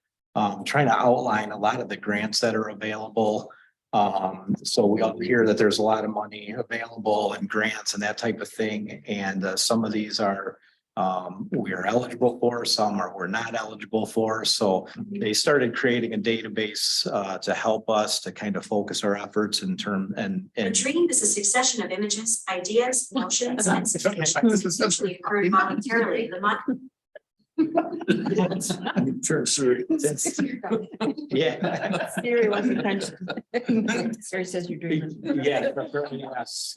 trying to outline a lot of the grants that are available. So we all hear that there's a lot of money available and grants and that type of thing. And some of these are we are eligible for, some are we're not eligible for. So they started creating a database to help us to kind of focus our efforts in term and. A dream is a succession of images, ideas, notions, and situations usually occurring momentarily. The mind. Yeah. Siri wasn't attention. Siri says you're dreaming. Yeah. Yes.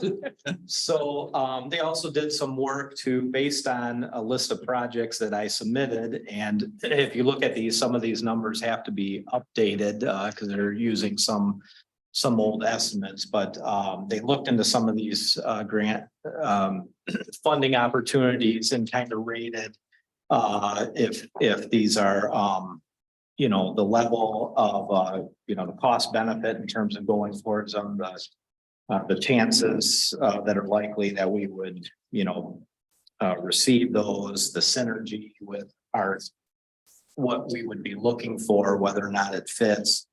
So they also did some work based on a list of projects that I submitted. And if you look at these, some of these numbers have to be updated because they're using some old estimates, but they looked into some of these grant funding opportunities and kind of rated if these are you know, the level of you know, the cost benefit in terms of going towards them, the chances that are likely that we would, you know, receive those, the synergy with what we would be looking for, whether or not it fits.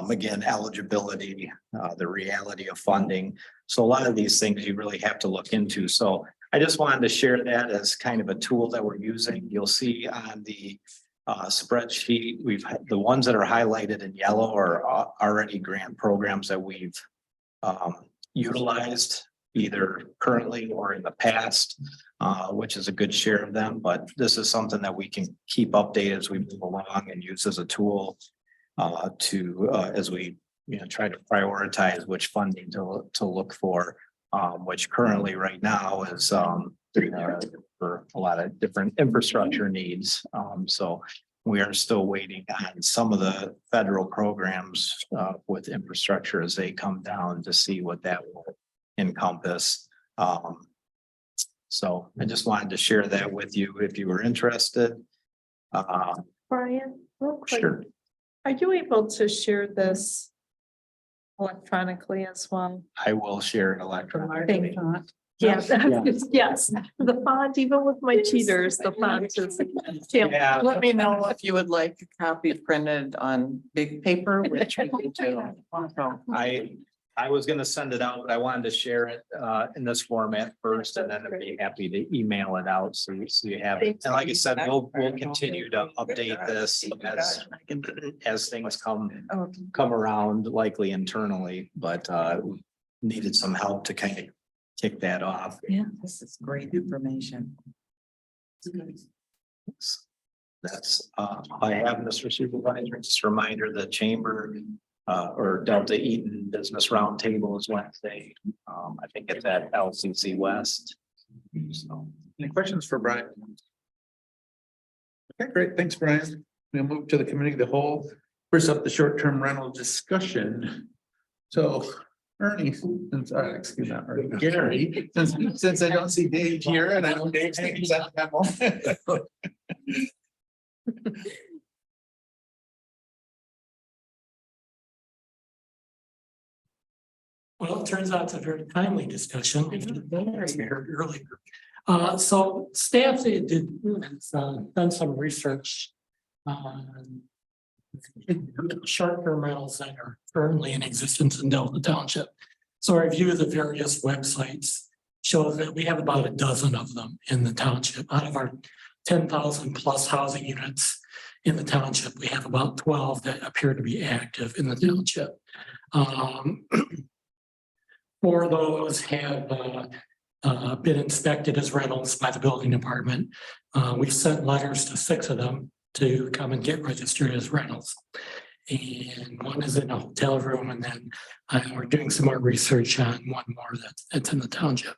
Again, eligibility, the reality of funding. So a lot of these things you really have to look into. So I just wanted to share that as kind of a tool that we're using. You'll see on the spreadsheet, the ones that are highlighted in yellow are already grant programs that we've utilized either currently or in the past, which is a good share of them. But this is something that we can keep updated as we move along and use as a tool as we, you know, try to prioritize which funding to look for. Which currently right now is for a lot of different infrastructure needs. So we are still waiting on some of the federal programs with infrastructure as they come down to see what that will encompass. So I just wanted to share that with you if you were interested. Brian, real quick. Sure. Are you able to share this electronically as well? I will share it electronically. Yes, yes, the font, even with my cheaters, the font is. Yeah. Let me know if you would like a copy printed on big paper, which we can do. So, I was gonna send it out, but I wanted to share it in this format first, and then I'd be happy to email it out so you have it. And like I said, we'll continue to update this as things come around, likely internally, but needed some help to kind of kick that off. Yeah, this is great information. That's I have, Mr. Supervisor, just a reminder, the chamber or Delta Eaton Business Roundtable is Wednesday. I think it's at LCC West. So. Any questions for Brian? Okay, great. Thanks, Brian. We'll move to the committee of the whole. First up, the short-term rental discussion. So Ernie, excuse me, Ernie, Gary, since I don't see Dave here and I know Dave's taking that memo. Well, it turns out it's a very timely discussion. As we heard earlier. So staff done some research on short-term rentals that are currently in existence in Delta Township. So our review of the various websites shows that we have about a dozen of them in the township. Out of our 10,000 plus housing units in the township, we have about 12 that appear to be active in the township. 4 of those have been inspected as rentals by the building department. We've sent letters to 6 of them to come and get registered as rentals. And 1 is in a hotel room, and then we're doing some more research on 1 more that's in the township.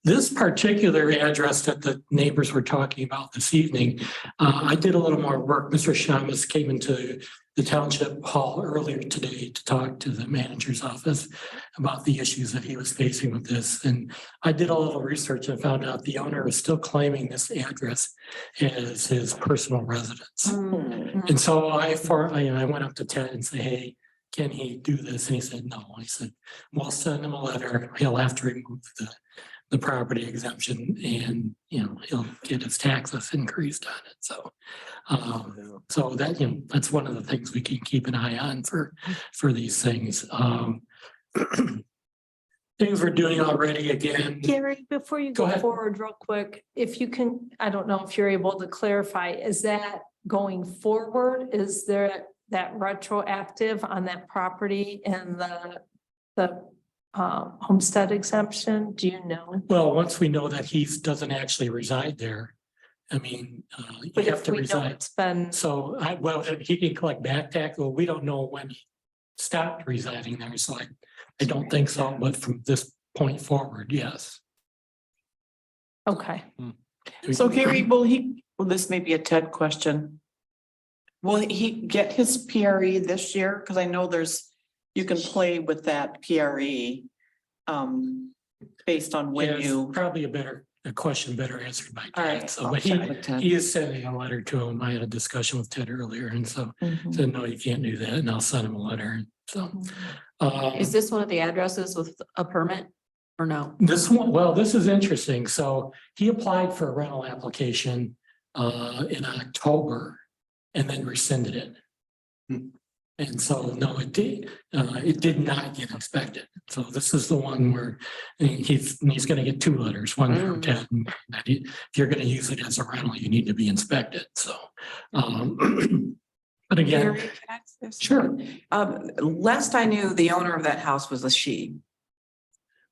This particular address that the neighbors were talking about this evening, I did a little more work. Mr. Shamus came into the township hall earlier today to talk to the manager's office about the issues that he was facing with this. And I did a little research and found out the owner is still claiming this address as his personal residence. And so I went up to Ted and said, hey, can he do this? And he said, no. I said, well, send him a letter. He'll have to remove the property exemption, and he'll get his taxes increased on it. So that that's one of the things we can keep an eye on for these things. Things we're doing already again. Gary, before you Go go ahead. forward real quick, if you can, I don't know if you're able to clarify, is that going forward? Is there that retroactive on that property and the homestead exemption? Do you know? Well, once we know that he doesn't actually reside there, I mean, you But have if to we know reside. it's been, So he can collect back tax. Well, we don't know when he stopped residing there. So I don't think so, but from this point forward, yes. okay. So Gary, this may be a Ted question. Will he get his PRE this year? Because I know you can play with that PRE based on when Yes, you. probably a question better answered by All Ted. right, So, I'll but check with Ted. he is sending a letter to him. I had a discussion with Ted earlier, and so said, no, you can't do that. And I'll send him a letter. So, Is this one of the addresses with a permit or no? this one, well, this is interesting. So he applied for a rental application in October and then rescinded it. And so, no, it did not get inspected. So this is the one where he's going to get 2 letters, one from Ted, and that if you're going to use it as a rental, you need to be inspected. So, but again, Gary, can I ask this? sure. Last I knew, the owner of that house was a she.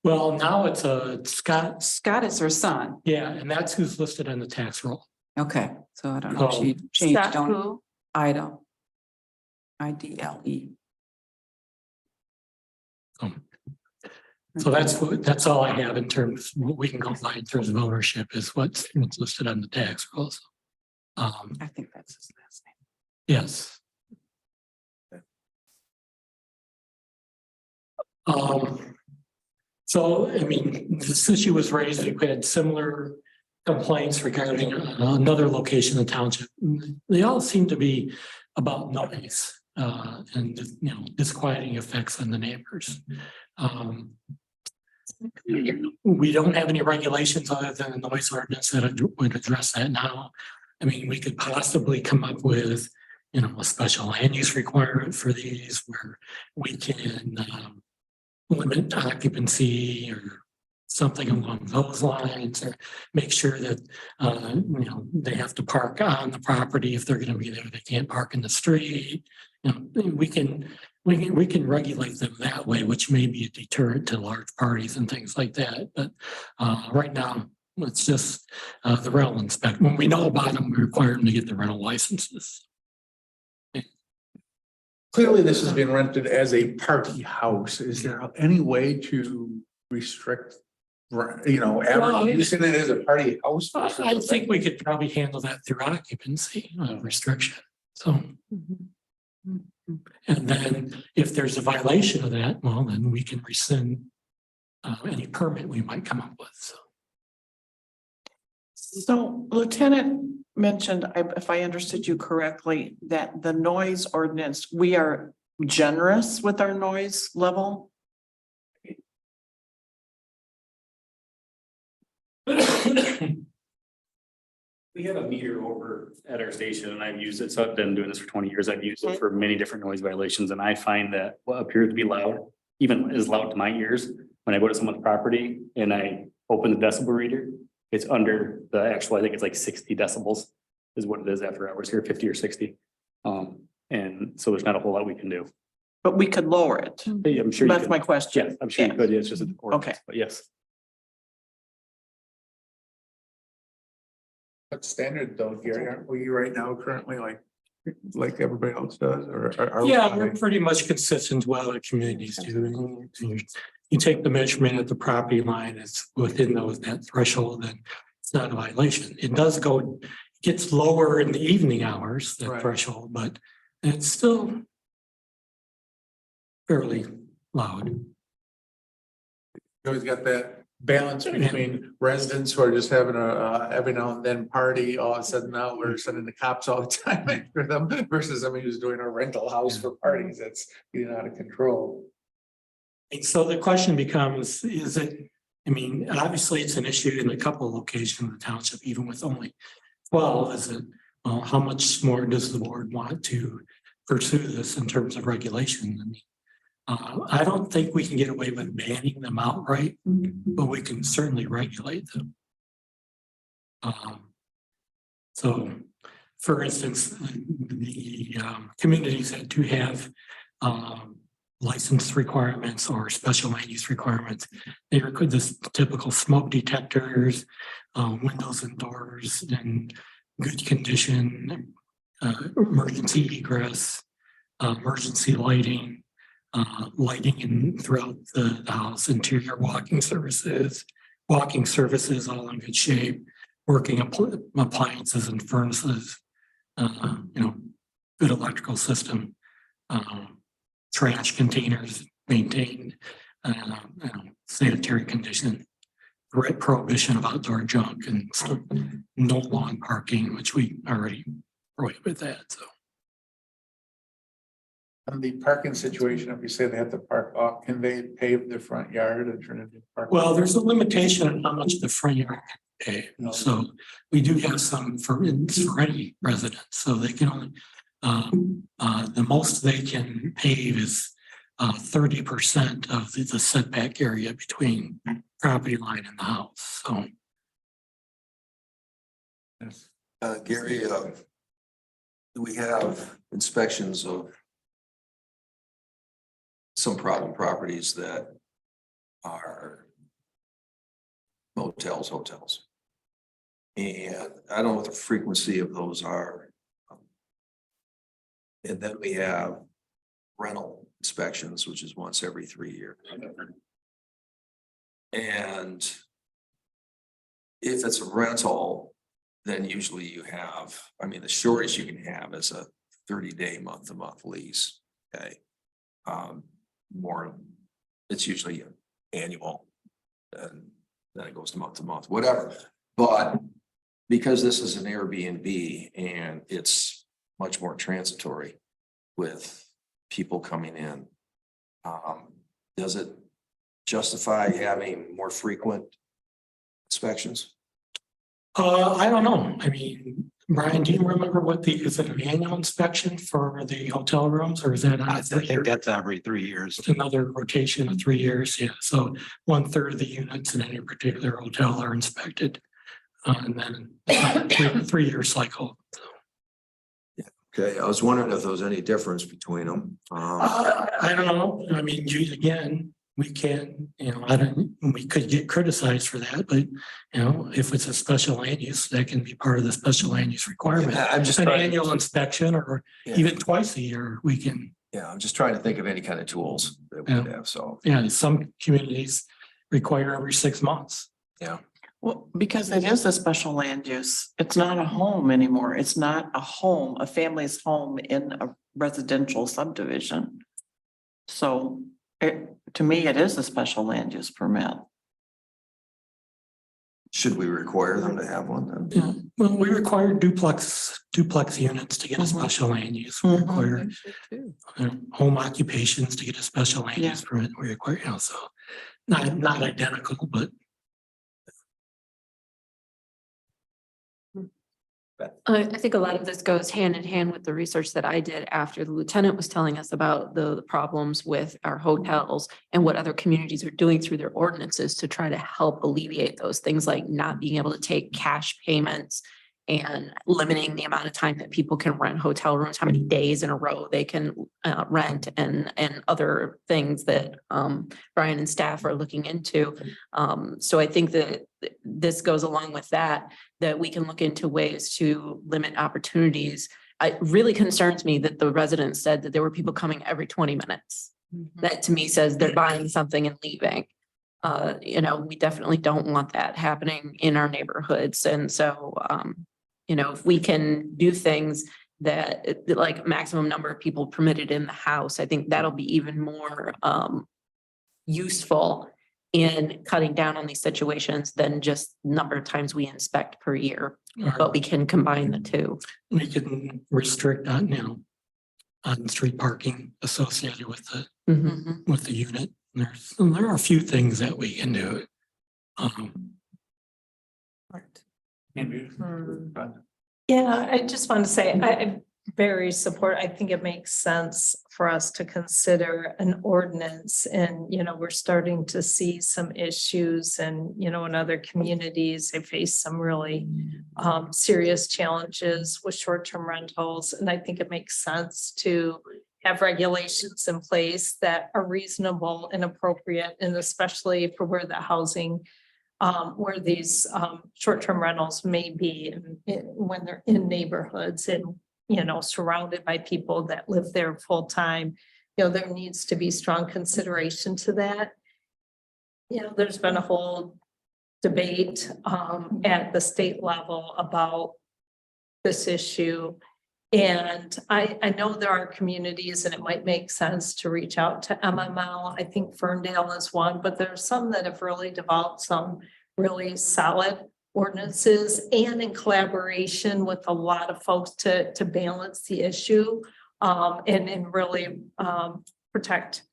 Well, now it's a Scott. Scott is her son. Yeah, and that's who's listed on the tax roll. Okay, so I don't know if Oh. she changed Scott owner. who? Ida. IDLE. So that's all I have in terms, what we can go by in terms of ownership is what's listed on the tax rolls. I think that's his last name. Yes. So, I mean, this issue was raised, we had similar complaints regarding another location in the township. They all seem to be about noise and, disquieting effects on the neighbors. We don't have any regulations other than the noise ordinance that would address that now. I mean, we could possibly come up with, a special land use requirement for these where we can limit occupancy or something along those lines, or make sure that, they have to park on the property. If they're going to be there, they can't park in the street. We can regulate them that way, which may be a deterrent to large parties and things like that. But right now, it's just the rental inspection. When we know about them, we require them to get the rental licenses. Clearly, this is being rented as a party house. Is there any way to restrict, using it as a party house? I think we could probably handle that through occupancy restriction, so. And then if there's a violation of that, well, then we can rescind any permit we might come up with, so. So Lieutenant mentioned, if I understood you correctly, that the noise ordinance, we are generous with our noise level. We have a meter over at our station and I've used it. So I've been doing this for 20 years. I've used it for many different noise violations and I find that what appears to be loud, even is loud to my ears, when I go to someone's property and I open the decibel reader, it's under the actual, I think it's like 60 decibels is what it is after hours here, 50 or 60. And so there's not a whole lot we can do. But we could lower it. Yeah, I'm sure. That's my question. Yes, I'm sure you could. It's just an ordinance, Okay. but yes. What standard though, Gary, aren't we right now currently like everybody else does, or are? Yeah, we're pretty much consistent with other communities do. You take the measurement at the property line, it's within that threshold, and it's not a violation. It does gets lower in the evening hours, the Right. threshold, but it's still fairly loud. You always got that balance between residents who are just having a every now and then party, all of a sudden now we're sending the cops all the time after them versus somebody who's doing a rental house for parties that's getting out of control. And so the question becomes, is it, obviously it's an issue in a couple of locations in the township, even with only 12, is it, how much more does the board want to pursue this in terms of regulation? I don't think we can get away with banning them outright, but we can certainly regulate them. So, for instance, the communities that do have license requirements or special land use requirements, they require this typical smoke detectors, windows and doors in good condition, emergency egress, emergency lighting, lighting in throughout the house, interior walking services all in good shape, working appliances and furnaces, good electrical system, trash containers maintained, sanitary condition, prohibition of outdoor junk, and no lawn parking, which we already prohibit that, so. On the parking situation, if you say they have to park off, can they pave their front yard and turn it into parking? Well, there's a limitation on how much the front yard can pay. So we do have some for any residents, so they can only, the most they can pave is 30% of the setback area between property line and the house, so. Yes. Gary, we have inspections of some problem properties that are motels, hotels. And I don't know what the frequency of those are. And then we have rental inspections, which is once every 3 years. And if it's a rental, then usually you have, the shortest you can have is a 30-day month-to-month lease, okay? More, it's usually annual, and then it goes to month, whatever. But because this is an Airbnb and it's much more transitory with people coming in, does it justify having more frequent inspections? I don't know. Brian, do you remember is it an annual inspection for the hotel rooms, or is that? I think that's every 3 years. It's another rotation of 3 years, yeah. So 1/3 of the units in any particular hotel are inspected. And then 3-year cycle. Okay, I was wondering if there was any difference between them. I don't know. We can, we could get criticized for that, but if it's a special land use, that can be part of the special land use requirement. I'm just An trying- annual inspection or Yeah. even twice a year, we can Yeah, I'm just trying to think of any kind of tools that we would have, so. Yeah, some communities require every 6 months. Well, because it is a special land use. It's not a home anymore. It's not a home, a family's home in a residential subdivision. So to me, it is a special land use permit. Should we require them to have one then? Yeah, well, we require duplex units to get a special land use. We require home occupations to get a special land use permit. We require, so not identical, but. I think a lot of this goes hand in hand with the research that I did after the lieutenant was telling us about the problems with our hotels and what other communities are doing through their ordinances to try to help alleviate those things, like not being able to take cash payments and limiting the amount of time that people can rent hotel rooms, how many days in a row they can rent, and other things that Brian and staff are looking into. So I think that this goes along with that we can look into ways to limit opportunities. It really concerns me that the residents said that there were people coming every 20 minutes. That to me says they're buying something and leaving. We definitely don't want that happening in our neighborhoods. And so, if we can do things that like maximum number of people permitted in the house, I think that'll be even more useful in cutting down on these situations than just number of times we inspect per year. But we can combine the two. We can restrict on, on street parking associated with the unit. There are a few things that we can do. Yeah, I just want to say, I very support, I think it makes sense for us to consider an ordinance and, we're starting to see some issues and, in other communities, they face some really serious challenges with short-term rentals. And I think it makes sense to have regulations in place that are reasonable and appropriate, and especially for where the housing where these short-term rentals may be when they're in neighborhoods and, surrounded by people that live there full time. There needs to be strong consideration to that. There's been a whole debate at the state level about this issue. And I know there are communities and it might make sense to reach out to MML. I think Ferndale is one, but there's some that have really developed some really solid ordinances and in collaboration with a lot of folks to balance the issue and really protect,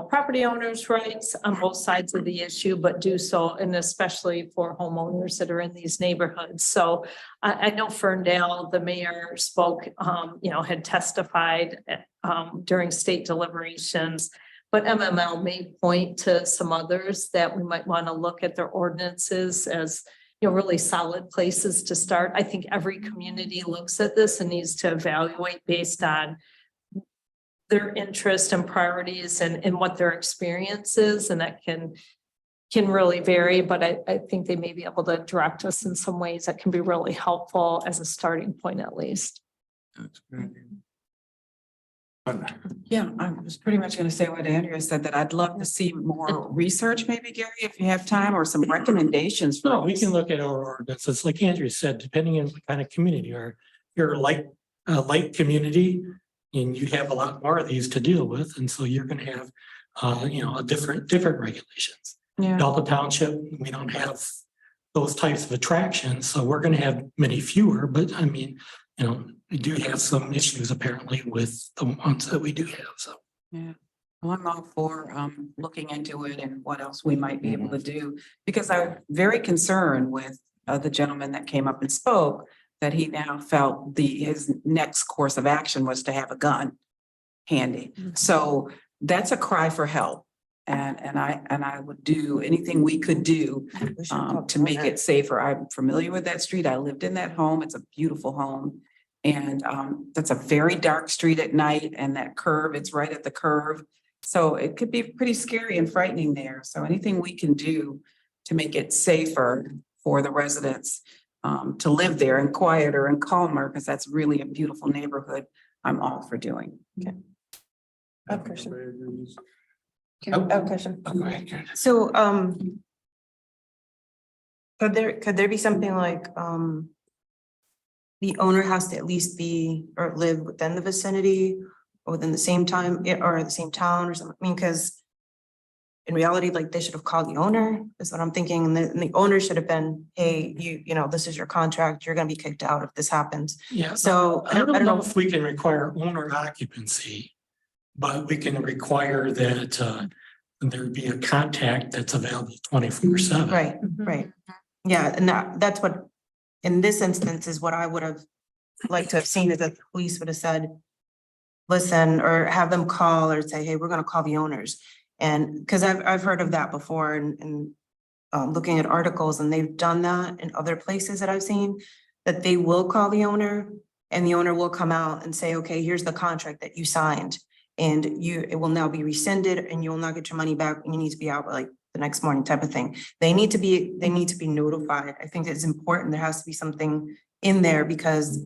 property owners' rights on both sides of the issue, but do so, and especially for homeowners that are in these neighborhoods. So I know Ferndale, the mayor spoke, had testified during state deliberations, but MML may point to some others that we might want to look at their ordinances as, really solid places to start. I think every community looks at this and needs to evaluate based on their interest and priorities and what their experience is, and that can really vary, but I think they may be able to direct us in some ways that can be really helpful as a starting point, at least. Yeah, I was pretty much going to say what Andrea said, that I'd love to see more research, maybe Gary, if you have time, or some recommendations. No, we can look at our ordinances, like Andrea said, depending on what kind of community you're a light community, and you have a lot more of these to deal with, and so you're going to have a different regulations. Yeah. Delta Township, we don't have those types of attractions, so we're going to have many fewer, but I mean, we do have some issues apparently with the ones that we do have, so. Yeah, well, I'm all for looking into it and what else we might be able to do, because I'm very concerned with the gentleman that came up and spoke, that he now felt his next course of action was to have a gun handy. So that's a cry for help. And I would do anything we could do to make it safer. I'm familiar with that street. I lived in that home. It's a beautiful home. And that's a very dark street at night, and that curve, it's right at the curve. So it could be pretty scary and frightening there. So anything we can do to make it safer for the residents to live there, and quieter and calmer, because that's really a beautiful neighborhood, I'm all for doing. Okay. I have a question. Oh, I have a question. go ahead, Karen. So, could there be something like, the owner has to at least be or live within the vicinity or within the same time or the same town or something? I mean, because in reality, like they should have called the owner, is what I'm thinking. And the owner should have been, hey, you know, this is your contract. You're gonna be kicked out if this happens. Yeah, So I don't know if we can require owner occupancy, but we can require that there be a contact that's available 24/7. Right, right. Yeah, and that's what, in this instance, is what I would have liked to have seen, is that the police would have said, listen, or have them call or say, hey, we're gonna call the owners. And because I've heard of that before and looking at articles, and they've done that in other places that I've seen, that they will call the owner and the owner will come out and say, okay, here's the contract that you signed. And it will now be rescinded and you will not get your money back and you need to be out like the next morning type of thing. They need to be notified. I think it's important. There has to be something in there, because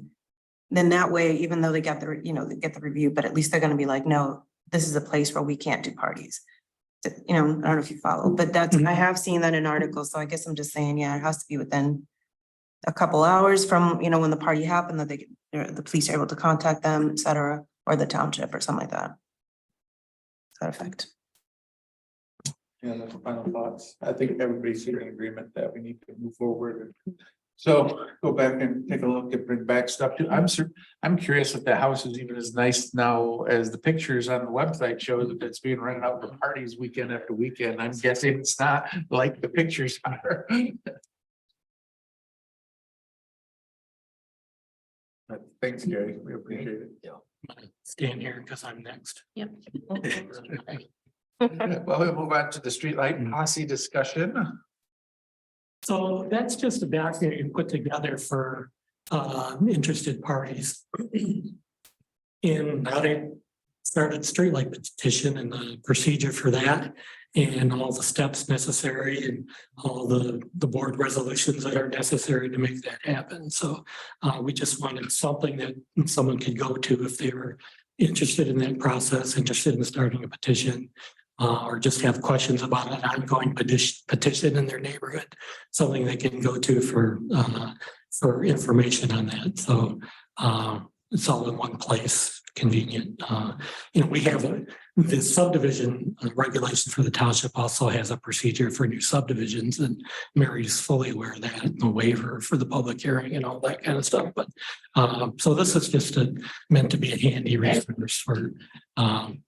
then that way, even though they get the, they get the review, but at least they're gonna be like, no, this is a place where we can't do parties. I don't know if you follow, but I have seen that in articles. So I guess I'm just saying, yeah, it has to be within a couple hours from, when the party happened, that the police are able to contact them, et cetera, or the township or something like that. To that effect. Yeah, that's final thoughts. I think everybody's here in agreement that we need to move forward. So go back and take a look and bring back stuff too. I'm curious if the house is even as nice now as the pictures on the website show that it's being rented out for parties weekend after weekend. I'm guessing it's not like the pictures are. But thanks, Gary. We appreciate it. I'm gonna stand here because I'm next. Yep. Well, we'll move on to the streetlight posse discussion. So that's just a document you put together for interested parties. And how to start a streetlight petition and the procedure for that, and all the steps necessary and all the board resolutions that are necessary to make that happen. So we just wanted something that someone could go to if they were interested in that process, interested in starting a petition. Or just have questions about an ongoing petition in their neighborhood, something they can go to for information on that. So it's all in one place, convenient. We have the subdivision regulations for the township also has a procedure for new subdivisions, and Mary's fully aware of that, and the waiver for the public hearing and all that kind of stuff. But so this is just meant to be a handy resource for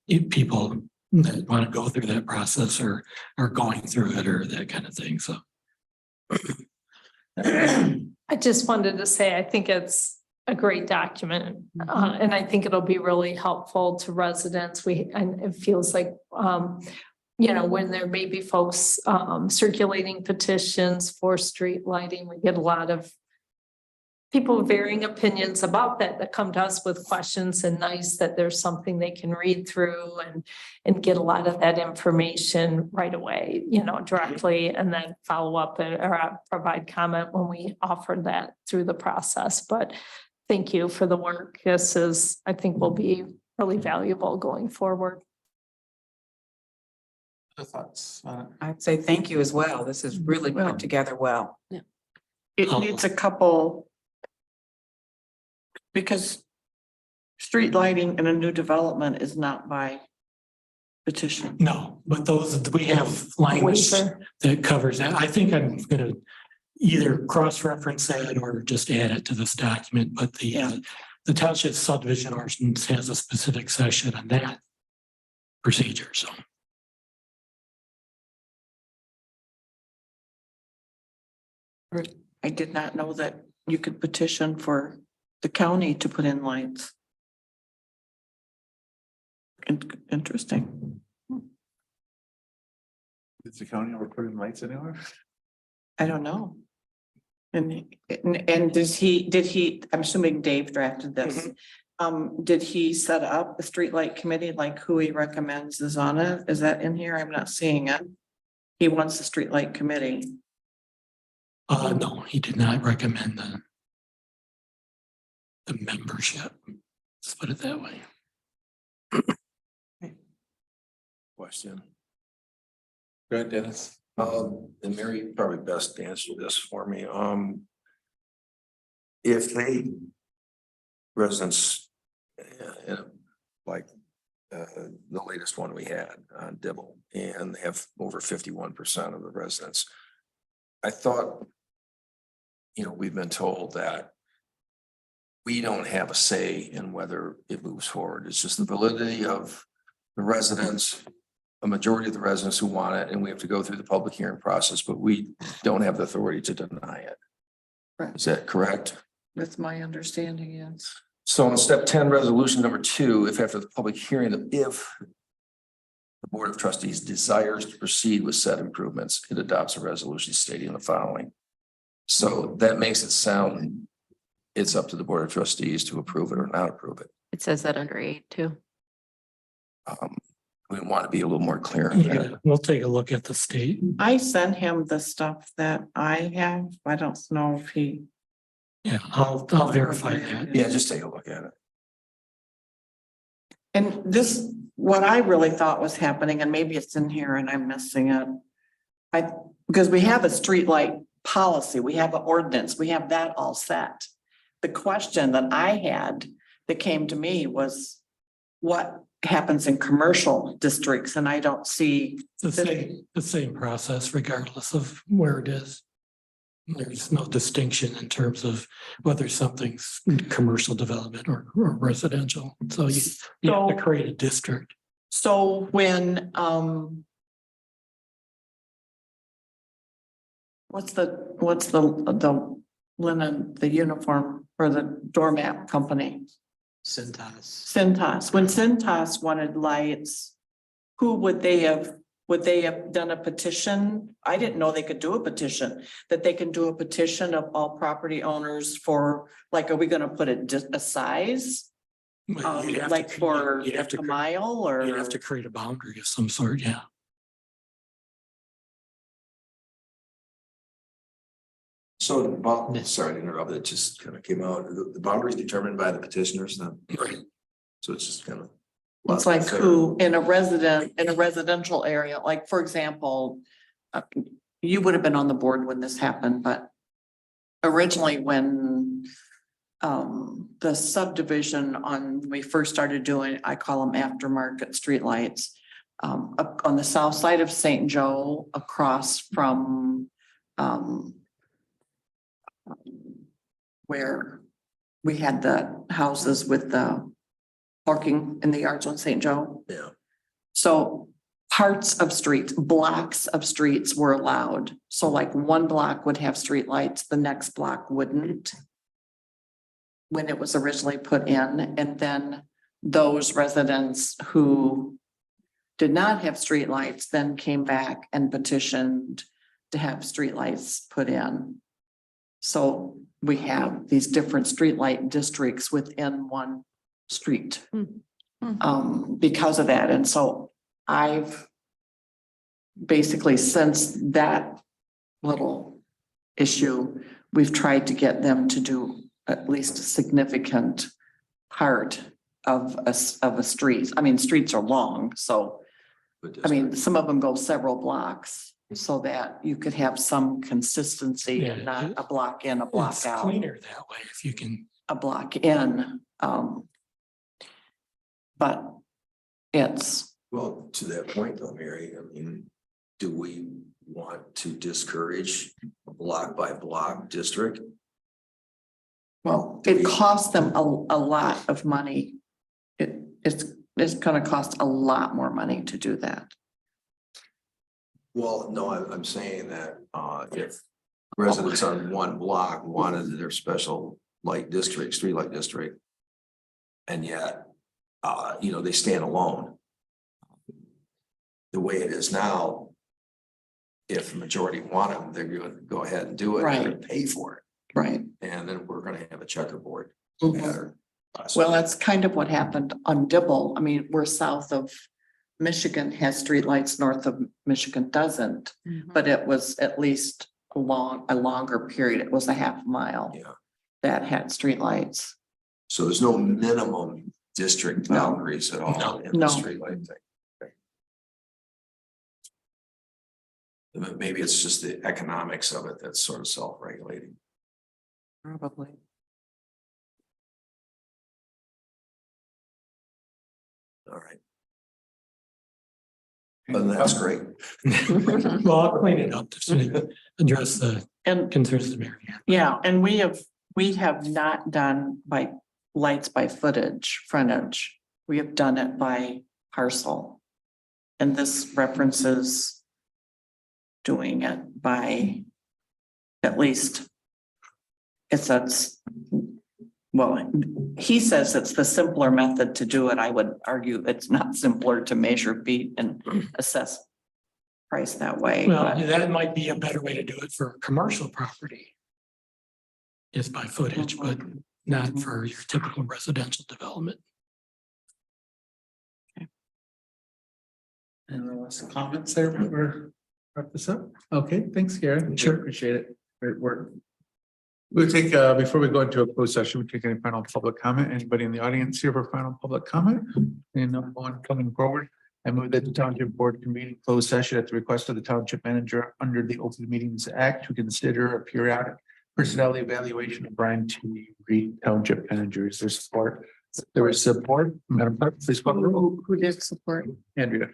people that want to go through that process or are going through it or that kind of thing. So. I just wanted to say, I think it's a great document. And I think it'll be really helpful to residents. And it feels like, when there may be folks circulating petitions for street lighting, we get a lot of people with varying opinions about that come to us with questions, and nice that there's something they can read through and get a lot of that information right away, directly, and then follow up or provide comment when we offered that through the process. But thank you for the work. This is, I think, will be really valuable going forward. The thoughts. I'd say thank you as well. This is really put together well. It needs a couple. Because street lighting in a new development is not by petition. No, but we have language that covers that. I think I'm gonna either cross-reference that or just add it to this document, but the township subdivision ordinance has a specific section on that procedure, so. I did not know that you could petition for the county to put in lights. Interesting. Did the county ever put in lights anywhere? I don't know. And did he, I'm assuming Dave drafted this. Did he set up a streetlight committee, like who he recommends is on it? Is that in here? I'm not seeing it. He wants the streetlight committee. No, he did not recommend the membership. Let's put it that way. Question. Go ahead, Dennis. And Mary probably best answer this for me. If they residents, like the latest one we had on Dibble, and they have over 51% of the residents. I thought, we've been told that we don't have a say in whether it moves forward. It's just the validity of the residents, a majority of the residents who want it, and we have to go through the public hearing process, but we don't have the authority to deny it. Right. Is that correct? That's my understanding, yes. So in step 10, resolution number 2, if after the public hearing, if the Board of Trustees desires to proceed with said improvements, it adopts a resolution stating the following. So that makes it sound it's up to the Board of Trustees to approve it or not approve it. It says that under 8 too. We want to be a little more clear on that. Yeah, we'll take a look at the state. I sent him the stuff that I have. I don't know if he. Yeah, I'll verify that. Yeah, just take a look at it. And this, what I really thought was happening, and maybe it's in here and I'm missing it. Because we have a streetlight policy, we have an ordinance, we have that all set. The question that I had that came to me was what happens in commercial districts, and I don't see. The same process regardless of where it is. There's no distinction in terms of whether something's commercial development or residential. So you have to create a district. So when, what's the linen, the uniform for the doormat company? Cintas. When Cintas wanted lights, who would they have done a petition? I didn't know they could do a petition, that they can do a petition of all property owners for, like, are we gonna put a size? But you'd have Like to- for you'd have to a cre- mile or? You'd have to create a boundary of some sort, yeah. So, sorry to interrupt, it just kind of came out. The boundary is determined by the petitioners then. Right. So it's just kind of. It's like who in a residential area, like, for example, you would have been on the board when this happened, but originally when the subdivision we first started doing, I call them aftermarket streetlights, up on the south side of St. Joe, across from where we had the houses with the parking in the yards on St. Joe. Yeah. So parts of streets, blocks of streets were allowed. So like one block would have streetlights, the next block wouldn't. When it was originally put in, and then those residents who did not have streetlights then came back and petitioned to have streetlights put in. So we have these different streetlight districts within one street. Because of that. And so I've basically, since that little issue, we've tried to get them to do at least a significant part of a street. I mean, streets are long, so I mean, some of them go several blocks so that you could have some consistency and not a block in, a block It's out. cleaner that way if you can. A block in. But it's. Well, to that point though, Mary, I mean, do we want to discourage a block by block district? Well, it costs them a lot of money. It's gonna cost a lot more money to do that. Well, no, I'm saying that if residents on one block wanted their special light district, street light district, and yet, they stand alone. The way it is now, if the majority want them, they're going to go ahead and do it and pay for it. Right. And then we're going to have a checkerboard Mhm. pattern. Well, that's kind of what happened on Dibble. I mean, we're south of Michigan has streetlights, north of Michigan doesn't. But it was at least a longer period. It was a half mile. Yeah. That had streetlights. So there's no minimum district boundaries at all in the No. streetlight thing. Maybe it's just the economics of it that's sort of self-regulating. Probably. All right. But that's great. Well, I'll clean it up to address the And concerns of Mary Ann. yeah, and we have not done by lights by frontage. We have done it by parcel. And this references doing it by at least it says, well, he says it's the simpler method to do it. I would argue it's not simpler to measure feet and assess price that way. Well, but- that might be a better way to do it for commercial property. Is by footage, but not for your typical residential development. And there was some comments there before we wrap this up. Okay, thanks, Karen. Sure. Appreciate it. Great work. We'll take, before we go into a closed session, we take any final public comment. Anybody in the audience here for final public comment? And no one coming forward. I move that the Township Board convene in closed session at the request of the Township Manager under the Open Meetings Act to consider a periodic personnel evaluation of Brian T. Reed, Township Manager. Is there support? There is support. Madam Clerk, please call the roll. Who did support? Andrea.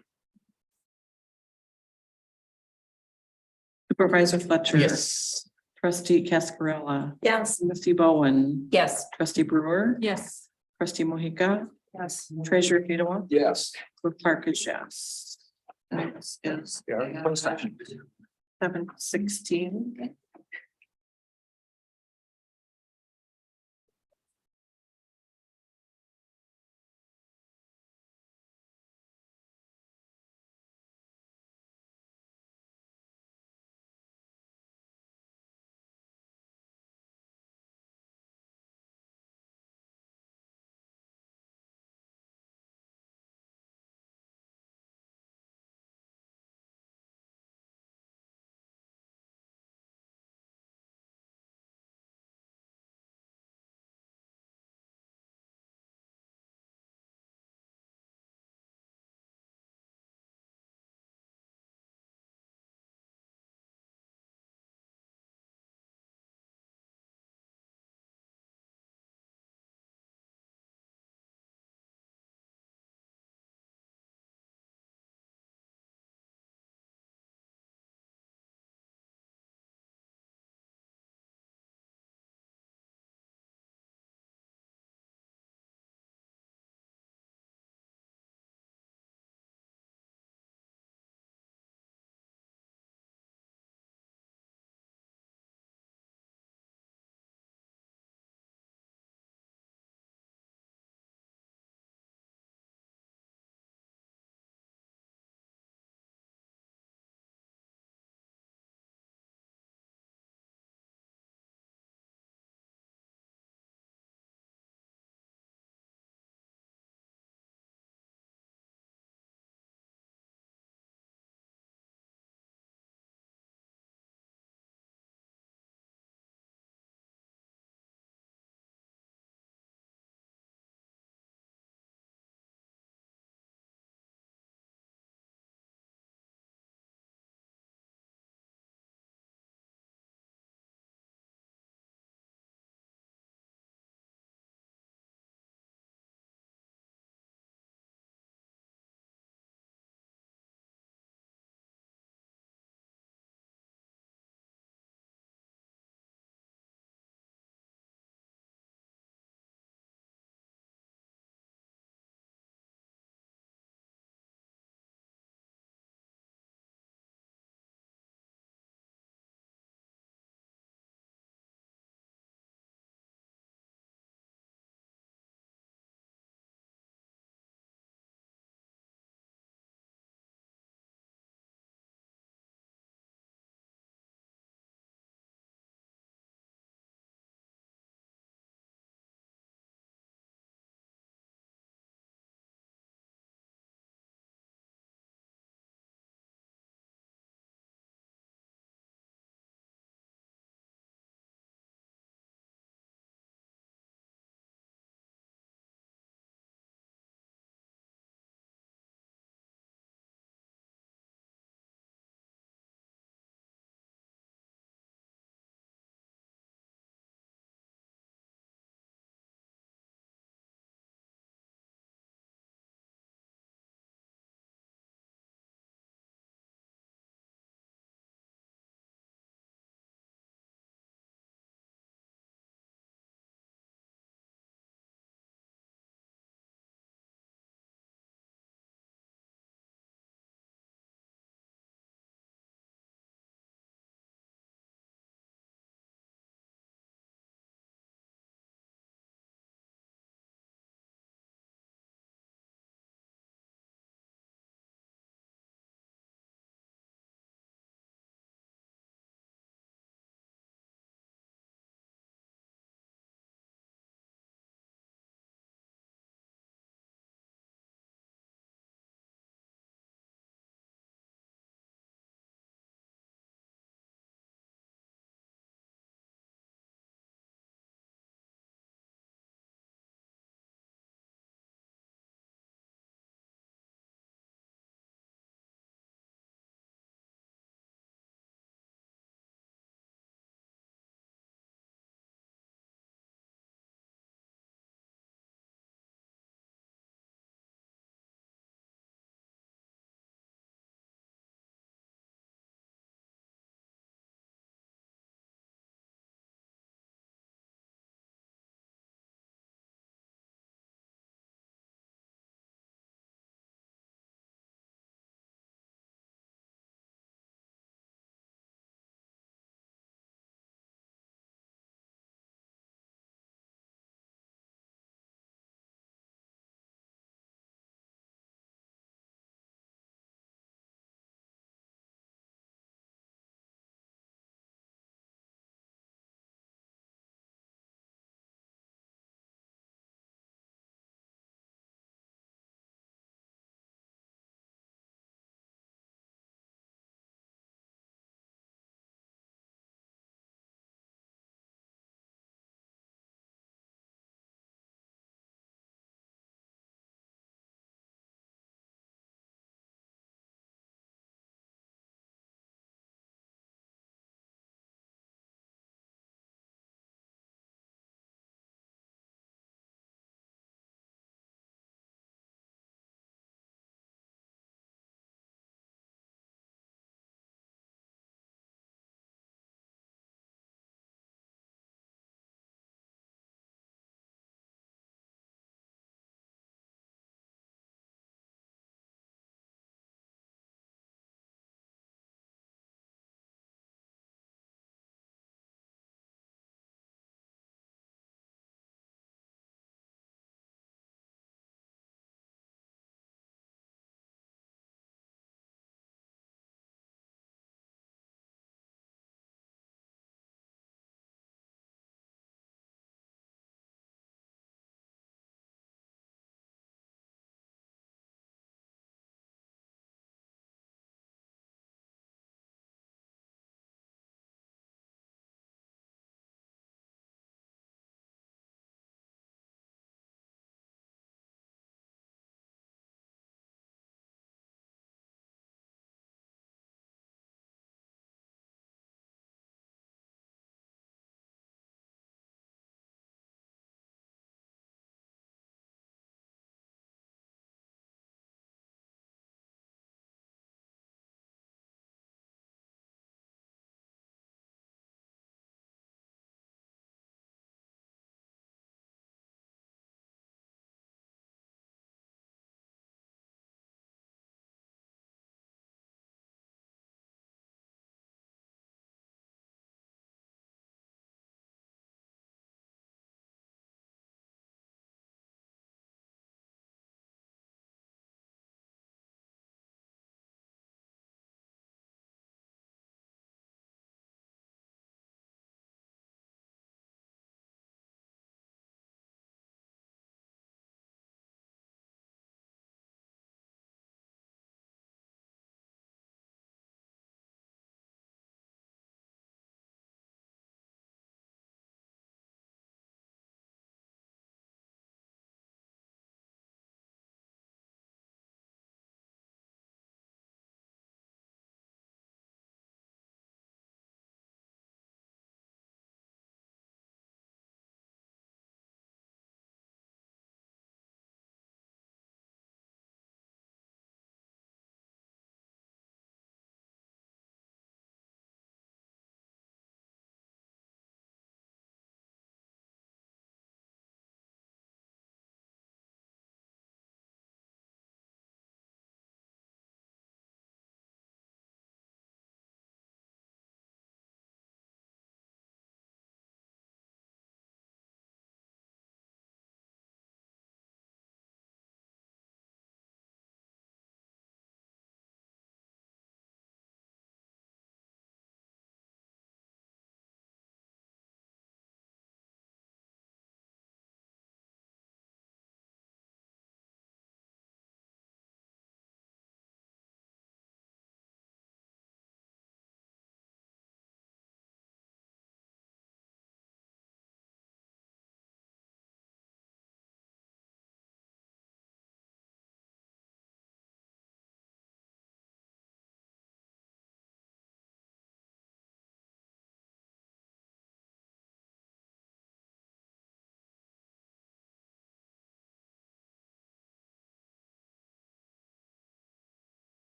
Supervisor Fletcher. Yes. Trustee Cascarilla. Yes. Trustee Bowen. Yes. Trustee Brewer. Yes. Trustee Mohica. Yes. Treasurer Gato. Yes. Clerk Clark is yes. This is 7:16.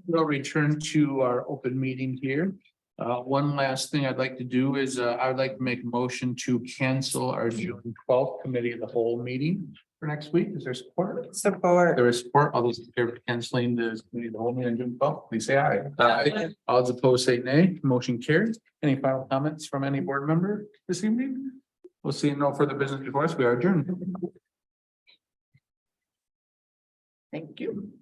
We'll return to our open meeting here. One last thing I'd like to do is, I would like to make a motion to cancel our June 12th committee of the whole meeting for next week. Is there support? Support. There is support. All those in favor of canceling the committee of the whole meeting on June 12th, please say aye. Aye. All those opposed say nay. Motion carries. Any final comments from any board member this evening? We'll see no further business before us. We are adjourned. Thank you.